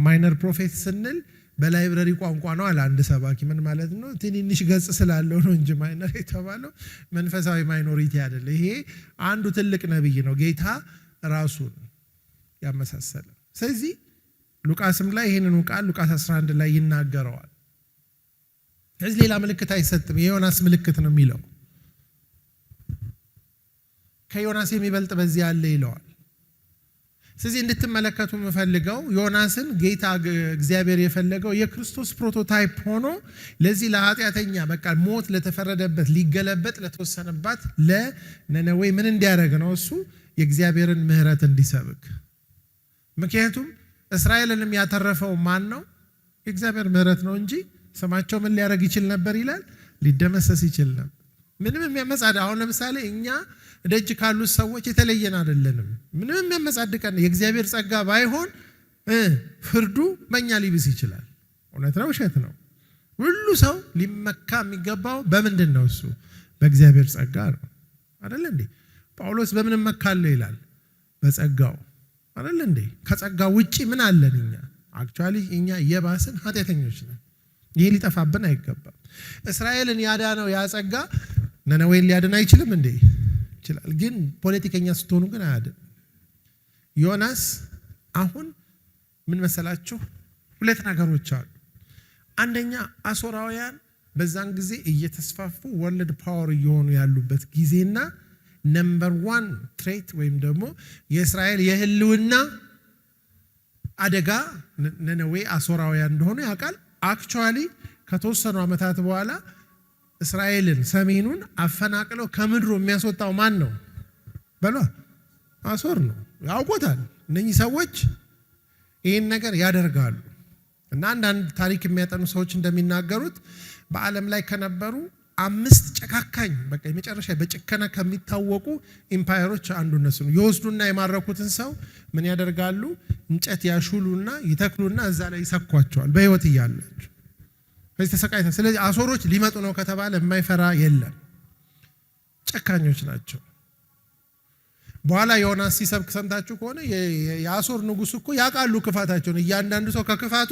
ማይነር ፕሮፌት ስንል በላይብረሪ ቋንቋ ነው አለ አንድ ሰባኪ። ምን ማለት ነው? ትንንሽ ገጽ ስላለው ነው እንጂ ማይነር የተባለው መንፈሳዊ ማይኖሪቲ አይደለ። ይሄ አንዱ ትልቅ ነብይ ነው ጌታ ራሱን ያመሳሰለ። ስለዚህ ሉቃስም ላይ ይሄንን ቃል ሉቃስ 11 ላይ ይናገረዋል። ስለዚህ ሌላ ምልክት አይሰጥም፣ የዮናስ ምልክት ነው የሚለው። ከዮናስ የሚበልጥ በዚህ አለ ይለዋል። ስለዚህ እንድትመለከቱ የምፈልገው ዮናስን ጌታ እግዚአብሔር የፈለገው የክርስቶስ ፕሮቶታይፕ ሆኖ ለዚህ ለኃጢአተኛ በቃ ሞት ለተፈረደበት ሊገለበጥ ለተወሰነባት ለነነዌ ምን እንዲያደርግ ነው? እሱ የእግዚአብሔርን ምሕረት እንዲሰብክ። ምክንያቱም እስራኤልንም ያተረፈው ማን ነው? የእግዚአብሔር ምሕረት ነው እንጂ ስማቸው ምን ሊያደርግ ይችል ነበር ይላል? ሊደመሰስ ይችል ነበር። ምንም የሚያመጻድ አሁን ለምሳሌ እኛ ደጅ ካሉት ሰዎች የተለየን አይደለንም። ምንም የሚያመጻድቀን የእግዚአብሔር ጸጋ ባይሆን ፍርዱ በእኛ ሊብስ ይችላል። እውነት ነው ውሸት ነው? ሁሉ ሰው ሊመካ የሚገባው በምንድን ነው? እሱ በእግዚአብሔር ጸጋ ነው አይደል እንዴ? ጳውሎስ በምን መካለው ይላል? በጸጋው አይደል እንዴ? ከጸጋ ውጪ ምን አለን እኛ? አክቹአሊ እኛ የባስን ኃጢአተኞች ነን። ይሄ ሊጠፋብን አይገባም። እስራኤልን ያዳነው ያ ጸጋ ነነዌን ሊያድን አይችልም እንዴ? ይችላል። ግን ፖለቲከኛ ስትሆኑ ግን አያድን። ዮናስ አሁን ምን መሰላችሁ? ሁለት ነገሮች አሉ። አንደኛ አሶራውያን በዛን ጊዜ እየተስፋፉ ወርልድ ፓወር እየሆኑ ያሉበት ጊዜና ነምበር 1 ትሬት ወይም ደግሞ የእስራኤል የህልውና አደጋ ነነዌ አሶራውያን እንደሆነ ያውቃል። አክቹአሊ ከተወሰኑ ዓመታት በኋላ እስራኤልን ሰሜኑን አፈናቅለው ከምድሩ የሚያስወጣው ማን ነው? በሏ አሶር ነው። ያውቁታል። እነኚህ ሰዎች ይህን ነገር ያደርጋሉ። እና አንዳንድ ታሪክ የሚያጠኑ ሰዎች እንደሚናገሩት በዓለም ላይ ከነበሩ 5 ጨካካኝ በቃ የመጨረሻ በጭከና ከሚታወቁ ኢምፓየሮች አንዱ እነሱ ነው። ይወስዱና የማረኩትን ሰው ምን ያደርጋሉ? እንጨት ያሹሉና ይተክሉና እዛ ላይ ይሰኳቸዋል በህይወት እያላቸው። ስለዚህ ተሰቃይታ። ስለዚህ አሶሮች ሊመጡ ነው ከተባለ የማይፈራ የለም። ጨካኞች ናቸው። በኋላ ዮናስ ሲሰብክ ሰምታችሁ ከሆነ የአሶር ንጉሥ እኮ ያውቃሉ ክፋታቸውን። እያንዳንዱ ሰው ከክፋቱ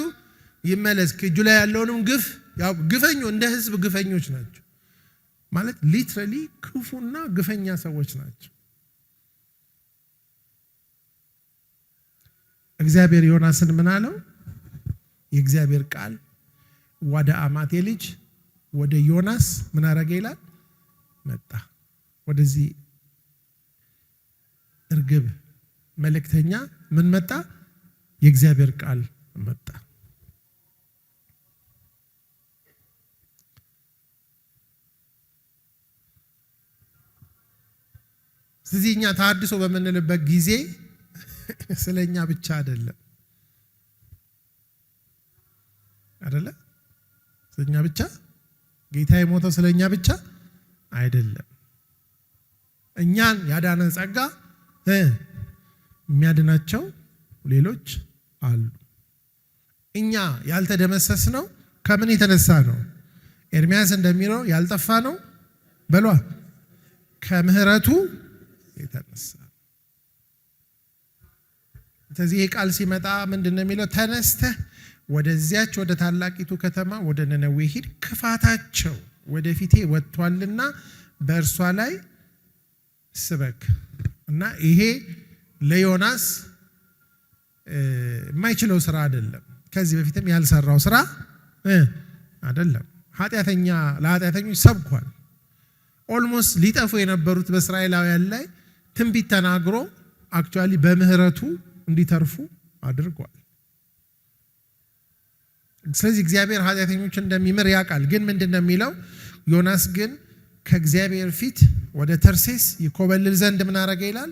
ይመለስ፣ እጁ ላይ ያለውንም ግፍ ግፈኞ እንደ ህዝብ ግፈኞች ናቸው ማለት ሊትራሊ ክፉና ግፈኛ ሰዎች ናቸው። እግዚአብሔር ዮናስን ምን አለው? የእግዚአብሔር ቃል ወደ አማቴ ልጅ ወደ ዮናስ ምን አረገ ይላል? መጣ። ወደዚህ እርግብ መልእክተኛ ምን መጣ? የእግዚአብሔር ቃል መጣ። ስለዚህ እኛ ተሐድሶ በምንልበት ጊዜ ስለኛ ብቻ አይደለም አይደለ? ስለኛ ብቻ ጌታ የሞተው ስለኛ ብቻ አይደለም። እኛን ያዳነ ጸጋ የሚያድናቸው ሌሎች አሉ። እኛ ያልተደመሰስ ነው ከምን የተነሳ ነው? ኤርሚያስ እንደሚለው ያልጠፋ ነው በሏ ከምህረቱ የተነሳ። ስለዚህ ቃል ሲመጣ ምንድነው የሚለው? ተነስተህ ወደዚያች ወደ ታላቂቱ ከተማ ወደ ነነዌ ሂድ፣ ክፋታቸው ወደፊቴ ወጥቷልና በእርሷ ላይ ስበክ። እና ይሄ ለዮናስ የማይችለው ስራ አይደለም። ከዚህ በፊትም ያልሰራው ስራ አይደለም። ለኃጢአተኞች ሰብኳል። ኦልሞስት ሊጠፉ የነበሩት በእስራኤላውያን ላይ ትንቢት ተናግሮ አክቹአሊ በምህረቱ እንዲተርፉ አድርጓል። ስለዚህ እግዚአብሔር ኃጢአተኞች እንደሚምር ያውቃል። ግን ምንድነው የሚለው? ዮናስ ግን ከእግዚአብሔር ፊት ወደ ተርሴስ ይኮበልል ዘንድ ምን አረገ ይላል?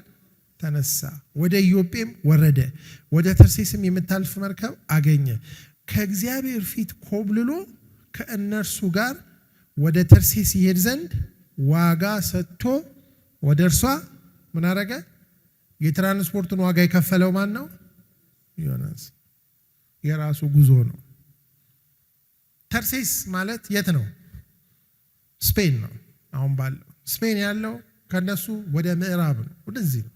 ተነሳ፣ ወደ ኢዮጴም ወረደ፣ ወደ ተርሴስም የምታልፍ መርከብ አገኘ። ከእግዚአብሔር ፊት ኮብልሎ ከእነርሱ ጋር ወደ ተርሴስ ይሄድ ዘንድ ዋጋ ሰጥቶ ወደ እርሷ ምን አረገ? የትራንስፖርቱን ዋጋ የከፈለው ማን ነው? ዮናስ። የራሱ ጉዞ ነው። ተርሴስ ማለት የት ነው? ስፔን ነው። አሁን ባለው ስፔን ያለው ከነሱ ወደ ምዕራብ ነው፣ ወደዚህ ነው።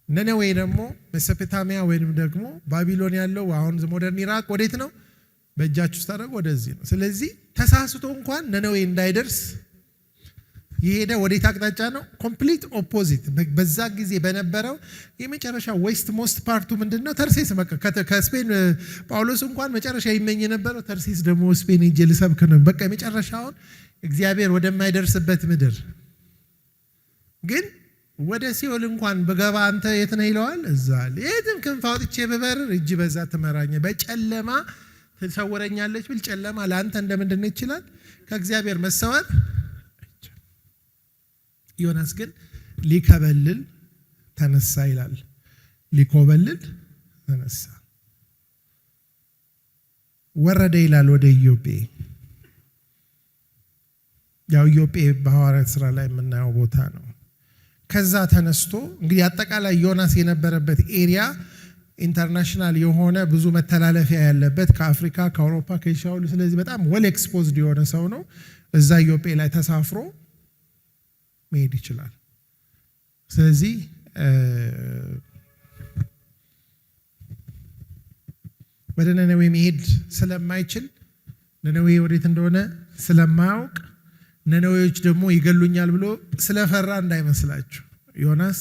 ነነዌ ደግሞ ሜሶፖታሚያ ወይንም ደግሞ ባቢሎን ያለው አሁን ሞደርን ኢራቅ ወዴት ነው? በእጃችሁ ስታደርጉ ወደዚህ ነው። ስለዚህ ተሳስቶ እንኳን ነነዌ እንዳይደርስ የሄደ ወዴት አቅጣጫ ነው? ኮምፕሊት ኦፖዚት። በዛ ጊዜ በነበረው የመጨረሻ ዌስት ሞስት ፓርቱ ምንድነው? ተርሴስ። በቃ ከስፔን ጳውሎስ እንኳን መጨረሻ ይመኝ የነበረው ተርሴስ ደግሞ ስፔን ሄጄ ልሰብክ ነው። በቃ የመጨረሻውን እግዚአብሔር ወደማይደርስበት ምድር። ግን ወደ ሲኦል እንኳን በገባ አንተ የት ነህ ይለዋል? እዛ የትም ክንፍ አውጥቼ ብበርር እጅ በዛ ትመራኝ፣ በጨለማ ትሰውረኛለች ብል ጨለማ ለአንተ እንደምንድነው ይችላል? ከእግዚአብሔር መሰወር። ዮናስ ግን ሊከበልል ተነሳ ይላል። ሊኮበልል ተነሳ፣ ወረደ ይላል ወደ ኢዮጴ። ያው ኢዮጴ በሐዋርያት ሥራ ላይ የምናየው ቦታ ነው። ከዛ ተነስቶ እንግዲህ አጠቃላይ ዮናስ የነበረበት ኤሪያ ኢንተርናሽናል የሆነ ብዙ መተላለፊያ ያለበት ከአፍሪካ፣ ከአውሮፓ፣ ከኤሽያ ሁሉ። ስለዚህ በጣም ዌል ኤክስፖዝድ የሆነ ሰው ነው። እዛ ኢዮጴ ላይ ተሳፍሮ መሄድ ይችላል። ስለዚህ ወደ ነነዌ መሄድ ስለማይችል ነነዌ ወዴት እንደሆነ ስለማያውቅ ነነዌዎች ደግሞ ይገሉኛል ብሎ ስለፈራ እንዳይመስላችሁ። ዮናስ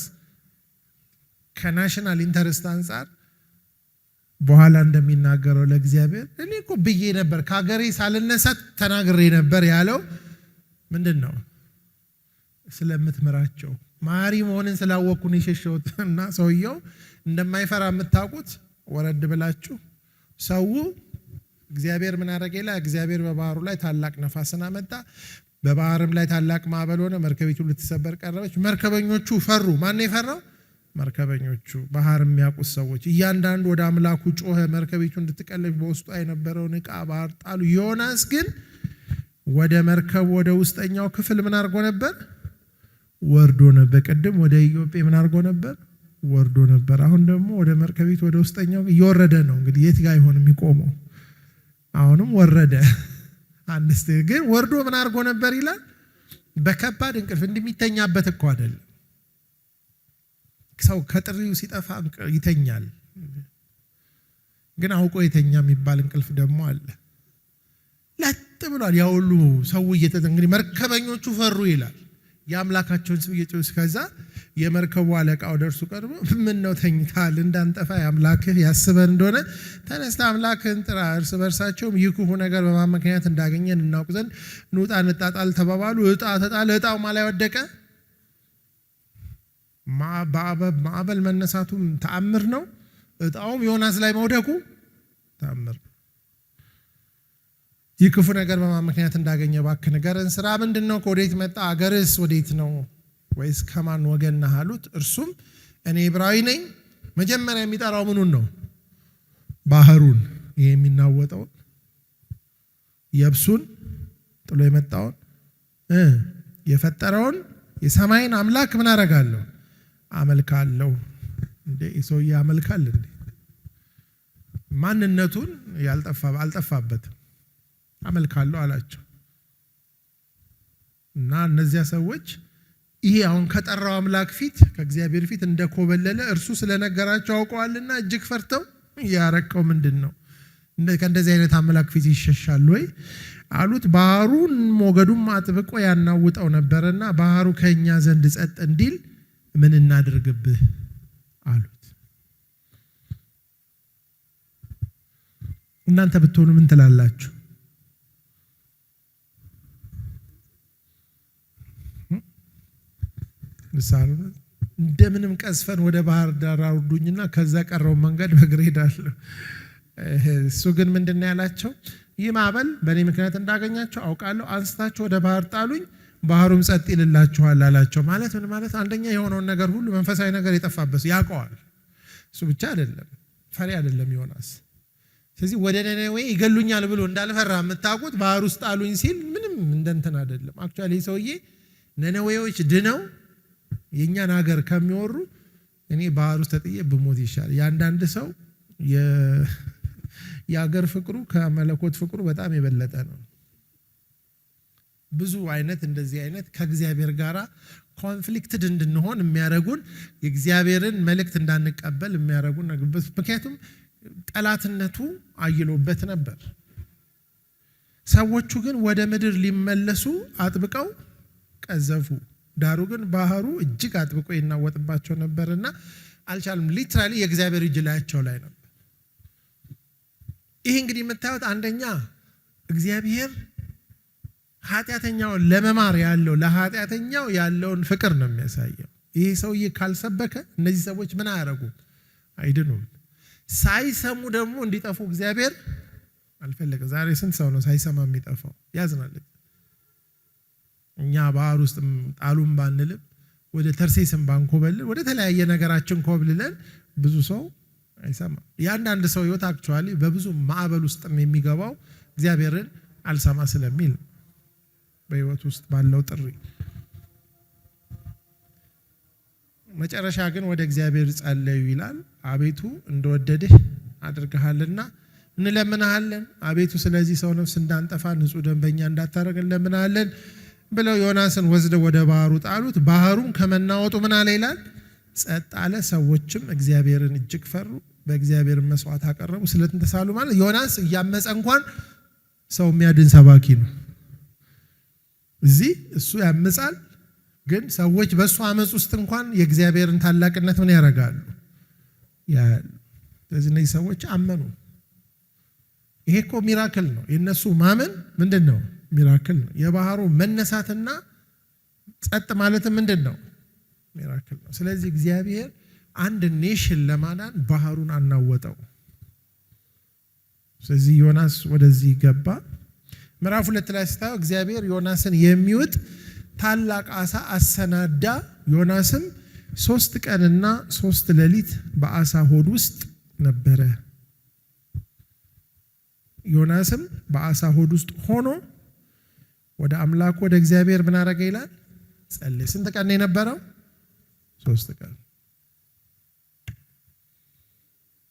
ከናሽናል ኢንተረስት አንጻር በኋላ እንደሚናገረው ለእግዚአብሔር እኔ እኮ ብዬ ነበር ከሀገሬ ሳልነሳ ተናግሬ ነበር ያለው ምንድን ነው? ስለምትምራቸው ማሪ መሆንን ስላወቅኩን የሸሸሁት። እና ሰውየው እንደማይፈራ የምታውቁት ወረድ ብላችሁ ሰው እግዚአብሔር ምን አደረገ ይላል? እግዚአብሔር በባህሩ ላይ ታላቅ ነፋስን አመጣ፣ በባህርም ላይ ታላቅ ማዕበል ሆነ፣ መርከቢቱ ልትሰበር ቀረበች። መርከበኞቹ ፈሩ። ማን ነው የፈራው? መርከበኞቹ፣ ባህር የሚያውቁት ሰዎች። እያንዳንዱ ወደ አምላኩ ጮኸ፣ መርከቢቱ እንድትቀለብ በውስጧ የነበረውን ዕቃ ባህር ጣሉ። ዮናስ ግን ወደ መርከቡ ወደ ውስጠኛው ክፍል ምን አድርጎ ነበር? ወርዶ ነበር። ቅድም ወደ ኢዮጴ ምን አድርጎ ነበር? ወርዶ ነበር። አሁን ደግሞ ወደ መርከቢቱ ወደ ውስጠኛው እየወረደ ነው። እንግዲህ የት ጋር ይሆን የሚቆመው? አሁንም ወረደ። አንስት ግን ወርዶ ምን አድርጎ ነበር ይላል? በከባድ እንቅልፍ እንደሚተኛበት እኮ አይደለም። ሰው ከጥሪው ሲጠፋ ይተኛል። ግን አውቆ የተኛ የሚባል እንቅልፍ ደግሞ አለ። ለጥ ብሏል። ያ ሁሉ ሰው እንግዲህ መርከበኞቹ ፈሩ ይላል። የአምላካቸውን ስም እየጮሁ ከዛ የመርከቡ አለቃ ወደ እርሱ ቀርቦ ምን ነው ተኝታል? እንዳንጠፋ የአምላክህ ያስበን እንደሆነ ተነስተ አምላክህን ጥራ፣ እርስ በርሳቸውም ይህ ክፉ ነገር በማን ምክንያት እንዳገኘን እናውቅ ዘንድ እንውጣ እንጣጣል ተባባሉ። ዕጣ ተጣለ። ዕጣው ማን ላይ ወደቀ? ማዕበል መነሳቱም ተአምር ነው። ዕጣውም ዮናስ ላይ መውደቁ ተአምር። ይህ ክፉ ነገር በማን ምክንያት እንዳገኘ እባክህ ንገረን። ስራ ምንድን ነው? ከወዴት መጣ? አገርስ ወዴት ነው? ወይስ ከማን ወገን ነህ አሉት። እርሱም እኔ ዕብራዊ ነኝ። መጀመሪያ የሚጠራው ምኑን ነው? ባህሩን፣ ይሄ የሚናወጠውን የብሱን ጥሎ የመጣውን የፈጠረውን የሰማይን አምላክ ምን አደርጋለሁ? አመልካለሁ። እንዴ ሰውዬ ያመልካል እንዴ? ማንነቱን አልጠፋበትም። አመልካለሁ አላቸው። እና እነዚያ ሰዎች ይሄ አሁን ከጠራው አምላክ ፊት ከእግዚአብሔር ፊት እንደኮበለለ እርሱ ስለነገራቸው አውቀዋልና እጅግ ፈርተው ያረከው ምንድነው? ከእንደዚህ አይነት አምላክ ፊት ይሸሻል ወይ አሉት። ባህሩን ሞገዱም አጥብቆ ያናውጠው ነበርና ባህሩ ከኛ ዘንድ ጸጥ እንዲል ምን እናድርግብህ አሉት። እናንተ ብትሆኑ ምን ትላላችሁ? ንሳሉ እንደምንም ቀዝፈን ወደ ባህር ዳር አውርዱኝና ከዛ ቀረው መንገድ በእግሬ ሄዳለሁ። እሱ ግን ምንድነው ያላቸው? ይህ ማዕበል በእኔ ምክንያት እንዳገኛቸው አውቃለሁ፣ አንስታችሁ ወደ ባህር ጣሉኝ፣ ባህሩም ጸጥ ይልላችኋል አላቸው። ማለት ምን ማለት? አንደኛ የሆነውን ነገር ሁሉ መንፈሳዊ ነገር የጠፋበት ያውቀዋል። እሱ ብቻ አይደለም፣ ፈሪ አይደለም ዮናስ። ስለዚህ ወደ ነነዌ ይገሉኛል ብሎ እንዳልፈራ የምታውቁት ባህር ውስጥ ጣሉኝ ሲል ምንም እንደንተን አይደለም። አክቹአሊ ሰውዬ ነነዌዎች ድነው የኛን ሀገር ከሚወሩ እኔ ባህር ውስጥ ተጥዬ ብሞት ይሻል። ያንዳንድ ሰው የሀገር ፍቅሩ ከመለኮት ፍቅሩ በጣም የበለጠ ነው። ብዙ አይነት እንደዚህ አይነት ከእግዚአብሔር ጋራ ኮንፍሊክትድ እንድንሆን የሚያደርጉን የእግዚአብሔርን መልእክት እንዳንቀበል የሚያደርጉን ነገር። ምክንያቱም ጠላትነቱ አይሎበት ነበር። ሰዎቹ ግን ወደ ምድር ሊመለሱ አጥብቀው ቀዘፉ። ዳሩ ግን ባህሩ እጅግ አጥብቆ ይናወጥባቸው ነበርና አልቻሉም። ሊትራሊ የእግዚአብሔር እጅ ላያቸው ላይ ነበር። ይሄ እንግዲህ የምታዩት አንደኛ እግዚአብሔር ኃጢአተኛውን ለመማር ያለው ለኃጢአተኛው ያለውን ፍቅር ነው የሚያሳየው። ይሄ ሰውዬ ካልሰበከ እነዚህ ሰዎች ምን አያደርጉም? አይድኑም። ሳይሰሙ ደግሞ እንዲጠፉ እግዚአብሔር አልፈለገ። ዛሬ ስንት ሰው ነው ሳይሰማ የሚጠፋው? ያዝናል። እኛ ባህር ውስጥ ጣሉም ባንልም ወደ ተርሴስም ባንኮበልል ወደ ተለያየ ነገራችን ኮብልለን ብዙ ሰው አይሰማም። ያንዳንድ ሰው ህይወት አክቹአሊ በብዙ ማዕበል ውስጥ የሚገባው እግዚአብሔርን አልሰማ ስለሚል በህይወት ውስጥ ባለው ጥሪ። መጨረሻ ግን ወደ እግዚአብሔር ጸለዩ ይላል። አቤቱ እንደወደድህ አድርገሃልና እንለምንሃለን። አቤቱ ስለዚህ ሰው ነፍስ እንዳንጠፋ ንጹህ ደንበኛ እንዳታረግ እንለምንሃለን ብለው ዮናስን ወስደው ወደ ባህሩ ጣሉት። ባህሩም ከመናወጡ ምን አለ ይላል? ጸጥ አለ። ሰዎችም እግዚአብሔርን እጅግ ፈሩ፣ በእግዚአብሔር መስዋዕት አቀረቡ፣ ስለትን ተሳሉ። ማለት ዮናስ እያመፀ እንኳን ሰው የሚያድን ሰባኪ ነው። እዚህ እሱ ያመጻል፣ ግን ሰዎች በእሱ አመፅ ውስጥ እንኳን የእግዚአብሔርን ታላቅነት ምን ያደርጋሉ? ስለዚህ እነዚህ ሰዎች አመኑ። ይሄ እኮ ሚራክል ነው። የነሱ ማመን ምንድን ነው? ሚራክል ነው። የባህሩ መነሳትና ጸጥ ማለት ምንድን ነው? ሚራክል ነው። ስለዚህ እግዚአብሔር አንድ ኔሽን ለማዳን ባህሩን አናወጠው። ስለዚህ ዮናስ ወደዚህ ገባ። ምዕራፍ 2 ላይ ስታየው እግዚአብሔር ዮናስን የሚውጥ ታላቅ አሳ አሰናዳ። ዮናስም 3 ቀንና 3 ሌሊት በአሳ ሆድ ውስጥ ነበረ። ዮናስም በአሳ ሆድ ውስጥ ሆኖ ወደ አምላኩ ወደ እግዚአብሔር ምን አደረገ ይላል? ጸለየ። ስንት ቀን ነው የነበረው? 3 ቀን።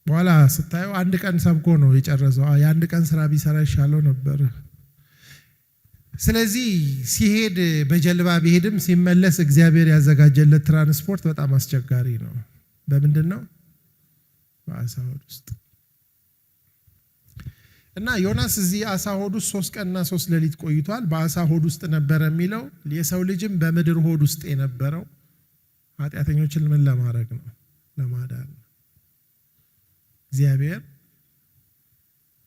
በኋላ ስታየው አንድ ቀን ሰብኮ ነው የጨረሰው። የአንድ ቀን ስራ ቢሰራ ይሻለው ነበር። ስለዚህ ሲሄድ በጀልባ ቢሄድም ሲመለስ እግዚአብሔር ያዘጋጀለት ትራንስፖርት በጣም አስቸጋሪ ነው። በምንድን ነው? በአሳ ሆድ ውስጥ እና ዮናስ እዚህ አሳ ሆድ ውስጥ 3 ቀንና 3 ሌሊት ቆይቷል። በአሳ ሆድ ውስጥ ነበረ የሚለው የሰው ልጅም በምድር ሆድ ውስጥ የነበረው ኃጢአተኞችን ምን ለማድረግ ነው? ለማዳን ነው። እግዚአብሔር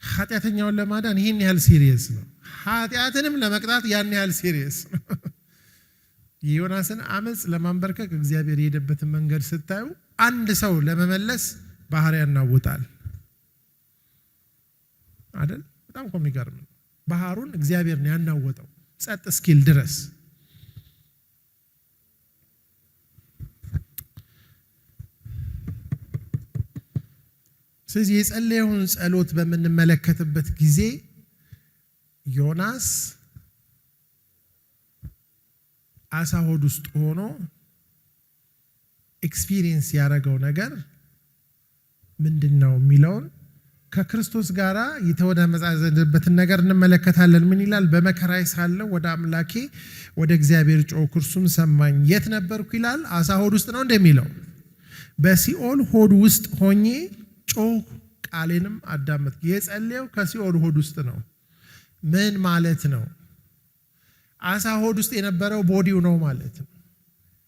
ኃጢአተኛውን ለማዳን ይህን ያህል ሲሪየስ ነው። ኃጢአትንም ለመቅጣት ያን ያህል ሲሪየስ ነው። የዮናስን አመፅ ለማንበርከክ እግዚአብሔር የሄደበትን መንገድ ስታዩ አንድ ሰው ለመመለስ ባህር ያናውጣል አይደል? በጣም እኮ የሚገርም ነው። ባህሩን እግዚአብሔር ነው ያናወጠው ጸጥ እስኪል ድረስ። ስለዚህ የጸለየውን ጸሎት በምንመለከትበት ጊዜ ዮናስ አሳ ሆድ ውስጥ ሆኖ ኤክስፒሪየንስ ያደረገው ነገር ምንድነው የሚለውን ከክርስቶስ ጋራ የተወዳመዛዘንበትን ነገር እንመለከታለን። ምን ይላል? በመከራዬ ሳለሁ ወደ አምላኬ ወደ እግዚአብሔር ጮኽኩ፣ እርሱም ሰማኝ። የት ነበርኩ ይላል? አሳ ሆድ ውስጥ ነው እንደሚለው። በሲኦል ሆድ ውስጥ ሆኜ ጮኽኩ፣ ቃሌንም አዳመጥኩ። የጸለየው ከሲኦል ሆድ ውስጥ ነው። ምን ማለት ነው? አሳ ሆድ ውስጥ የነበረው ቦዲው ነው ማለት ነው።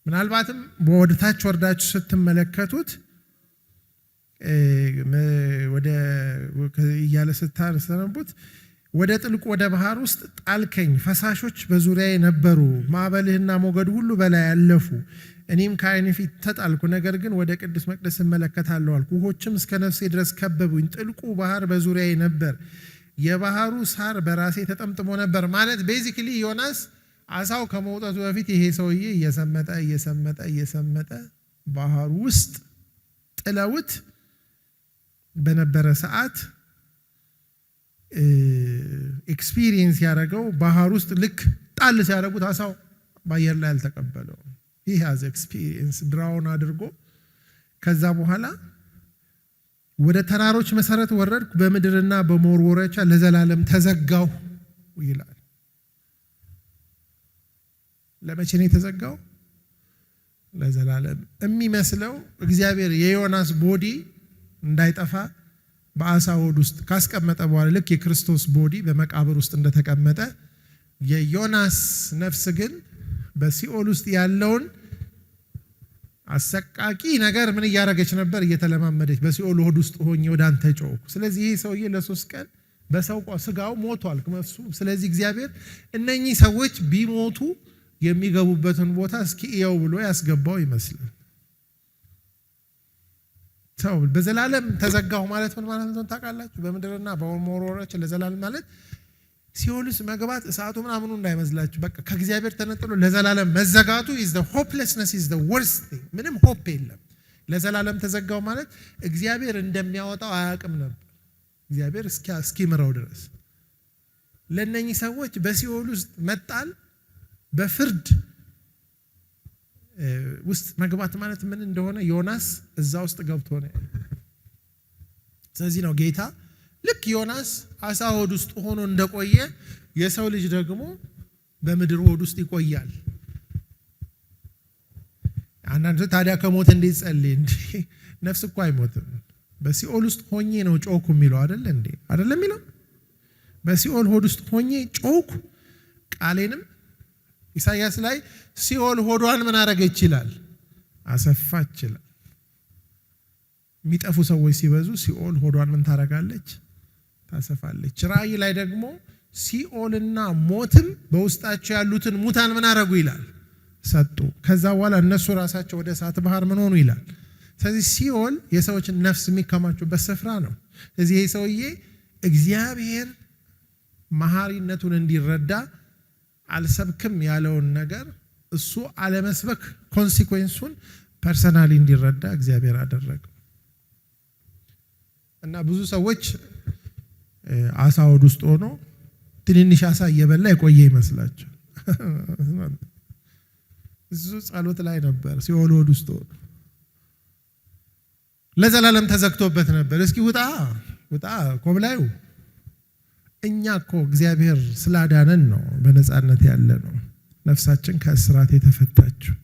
ምናልባትም ወደታች ወርዳችሁ ስትመለከቱት ወደ እያለ ስታነቡት ወደ ጥልቁ ወደ ባህር ውስጥ ጣልከኝ። ፈሳሾች በዙሪያዬ ነበሩ፣ ማዕበልህና ሞገዱ ሁሉ በላይ ያለፉ። እኔም ከዓይን ፊት ተጣልኩ፣ ነገር ግን ወደ ቅዱስ መቅደስ እመለከታለሁ አልኩ። ውኆችም እስከ ነፍሴ ድረስ ከበቡኝ። ጥልቁ ባህር በዙሪያዬ ነበር፣ የባህሩ ሳር በራሴ ተጠምጥሞ ነበር። ማለት ቤዚክሊ ዮናስ አሳው ከመውጣቱ በፊት ይሄ ሰውዬ እየሰመጠ ባህሩ ውስጥ ጥለውት በነበረ ሰዓት ኤክስፒሪየንስ ያደረገው ባህር ውስጥ ልክ ጣል ሲያደርጉት አሳው በአየር ላይ አልተቀበለው። ይህ ሃዝ ኤክስፒሪየንስ ድራውን አድርጎ ከዛ በኋላ ወደ ተራሮች መሰረት ወረድኩ፣ በምድርና በመወርወሪያዎቿ ለዘላለም ተዘጋሁ ይላል። ለመቼ ነው የተዘጋው? ለዘላለም። የሚመስለው እግዚአብሔር የዮናስ ቦዲ እንዳይጠፋ በአሳ ሆድ ውስጥ ካስቀመጠ በኋላ ልክ የክርስቶስ ቦዲ በመቃብር ውስጥ እንደተቀመጠ የዮናስ ነፍስ ግን በሲኦል ውስጥ ያለውን አሰቃቂ ነገር ምን እያደረገች ነበር? እየተለማመደች። በሲኦል ሆድ ውስጥ ሆኜ ወደ አንተ ጮኽኩ። ስለዚህ ይህ ሰውዬ ለ3 ቀን በሰው ስጋው ሞቷል ነፍሱ። ስለዚህ እግዚአብሔር እነኚህ ሰዎች ቢሞቱ የሚገቡበትን ቦታ እስኪ እየው ብሎ ያስገባው ይመስላል። ሰው በዘላለም ተዘጋሁ ማለት ምን ማለት ነው ታውቃላችሁ? በምድርና በመወርወሪያዎች ለዘላለም ማለት ሲኦልስ መግባት እሳቱ ምናምኑ እንዳይመስላችሁ። በቃ ከእግዚአብሔር ተነጥሎ ለዘላለም መዘጋቱ is the hopelessness is the worst thing። ምንም ሆፕ የለም። ለዘላለም ተዘጋው ማለት እግዚአብሔር እንደሚያወጣው አያውቅም ነበር። እግዚአብሔር እስኪምረው ድረስ ለነኚህ ሰዎች በሲኦል ውስጥ መጣል በፍርድ ውስጥ መግባት ማለት ምን እንደሆነ ዮናስ እዛ ውስጥ ገብቶ ነው። ስለዚህ ነው ጌታ ልክ ዮናስ አሳ ሆድ ውስጥ ሆኖ እንደቆየ የሰው ልጅ ደግሞ በምድር ሆድ ውስጥ ይቆያል። አንዳንዱ ታዲያ ከሞት እንዴት ጸልይ እንዴ? ነፍስ እኮ አይሞትም። በሲኦል ውስጥ ሆኜ ነው ጮኩ የሚለው አይደል እንዴ? አይደለም የሚለው በሲኦል ሆድ ውስጥ ሆኜ ጮኩ ቃሌንም ኢሳይያስ ላይ ሲኦል ሆዷን ምን አረገች ይላል? አሰፋች ይላል። የሚጠፉ ሰዎች ሲበዙ ሲኦል ሆዷን ምን ታረጋለች? ታሰፋለች። ራእይ ላይ ደግሞ ሲኦልና ሞትም በውስጣቸው ያሉትን ሙታን ምን አረጉ ይላል? ሰጡ። ከዛ በኋላ እነሱ ራሳቸው ወደ እሳት ባህር ምን ሆኑ ይላል? ስለዚህ ሲኦል የሰዎችን ነፍስ የሚከማቹበት ስፍራ ነው። ስለዚህ ይሄ ሰውዬ እግዚአብሔር መሐሪነቱን እንዲረዳ አልሰብክም ያለውን ነገር እሱ አለመስበክ ኮንሲኩዌንሱን ፐርሰናሊ እንዲረዳ እግዚአብሔር አደረገው። እና ብዙ ሰዎች አሳ ሆድ ውስጥ ሆኖ ትንንሽ አሳ እየበላ የቆየ ይመስላቸው። እሱ ጸሎት ላይ ነበር ሲኦል ሆድ ውስጥ ሆኖ ለዘላለም ተዘግቶበት ነበር። እስኪ ውጣ ኮብላዩ። እኛ እኮ እግዚአብሔር ስላዳነን ነው በነፃነት ያለ ነው። ነፍሳችን ከእስራት የተፈታችው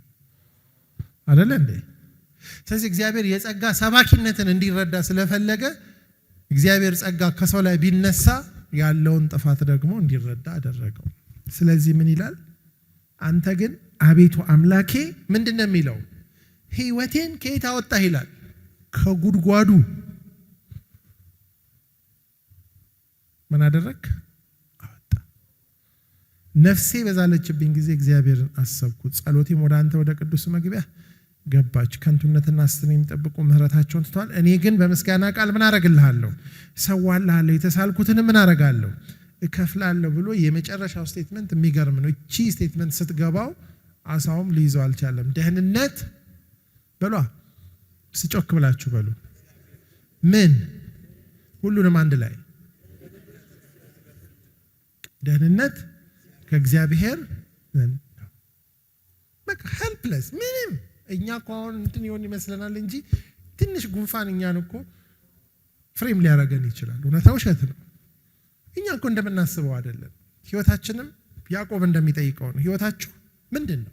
አይደለ እንዴ? ስለዚህ እግዚአብሔር የጸጋ ሰባኪነትን እንዲረዳ ስለፈለገ እግዚአብሔር ጸጋ ከሰው ላይ ቢነሳ ያለውን ጥፋት ደግሞ እንዲረዳ አደረገው። ስለዚህ ምን ይላል? አንተ ግን አቤቱ አምላኬ ምንድነው የሚለው? ሕይወቴን ከየት አወጣህ ይላል? ከጉድጓዱ ምን አደረክ? አወጣ። ነፍሴ በዛለችብኝ ጊዜ እግዚአብሔርን አሰብኩት። ጸሎቴም ወደ አንተ ወደ ቅዱስ መግቢያ ገባች። ከንቱነትና ሐሰትን የሚጠብቁ ምህረታቸውን ትተዋል። እኔ ግን በምስጋና ቃል ምን አረግልሃለሁ? ሰዋልሃለሁ። የተሳልኩትን ምን አረጋለሁ? እከፍላለሁ ብሎ የመጨረሻው ስቴትመንት የሚገርም ነው። እቺ ስቴትመንት ስትገባው አሳውም ሊይዘው አልቻለም። ደህንነት በሏ፣ ስጮክ ብላችሁ በሉ። ምን? ሁሉንም አንድ ላይ ደህንነት ከእግዚአብሔር ነው። በቃ ሄልፕለስ ምንም እኛ እኮ አሁን እንትን ይሆን ይመስለናል እንጂ ትንሽ ጉንፋን እኛን እኮ ፍሬም ሊያረገን ይችላል። እውነታው ውሸት ነው። እኛ እኮ እንደምናስበው አይደለም። ህይወታችንም ያዕቆብ እንደሚጠይቀው ነው። ህይወታችሁ ምንድን ነው?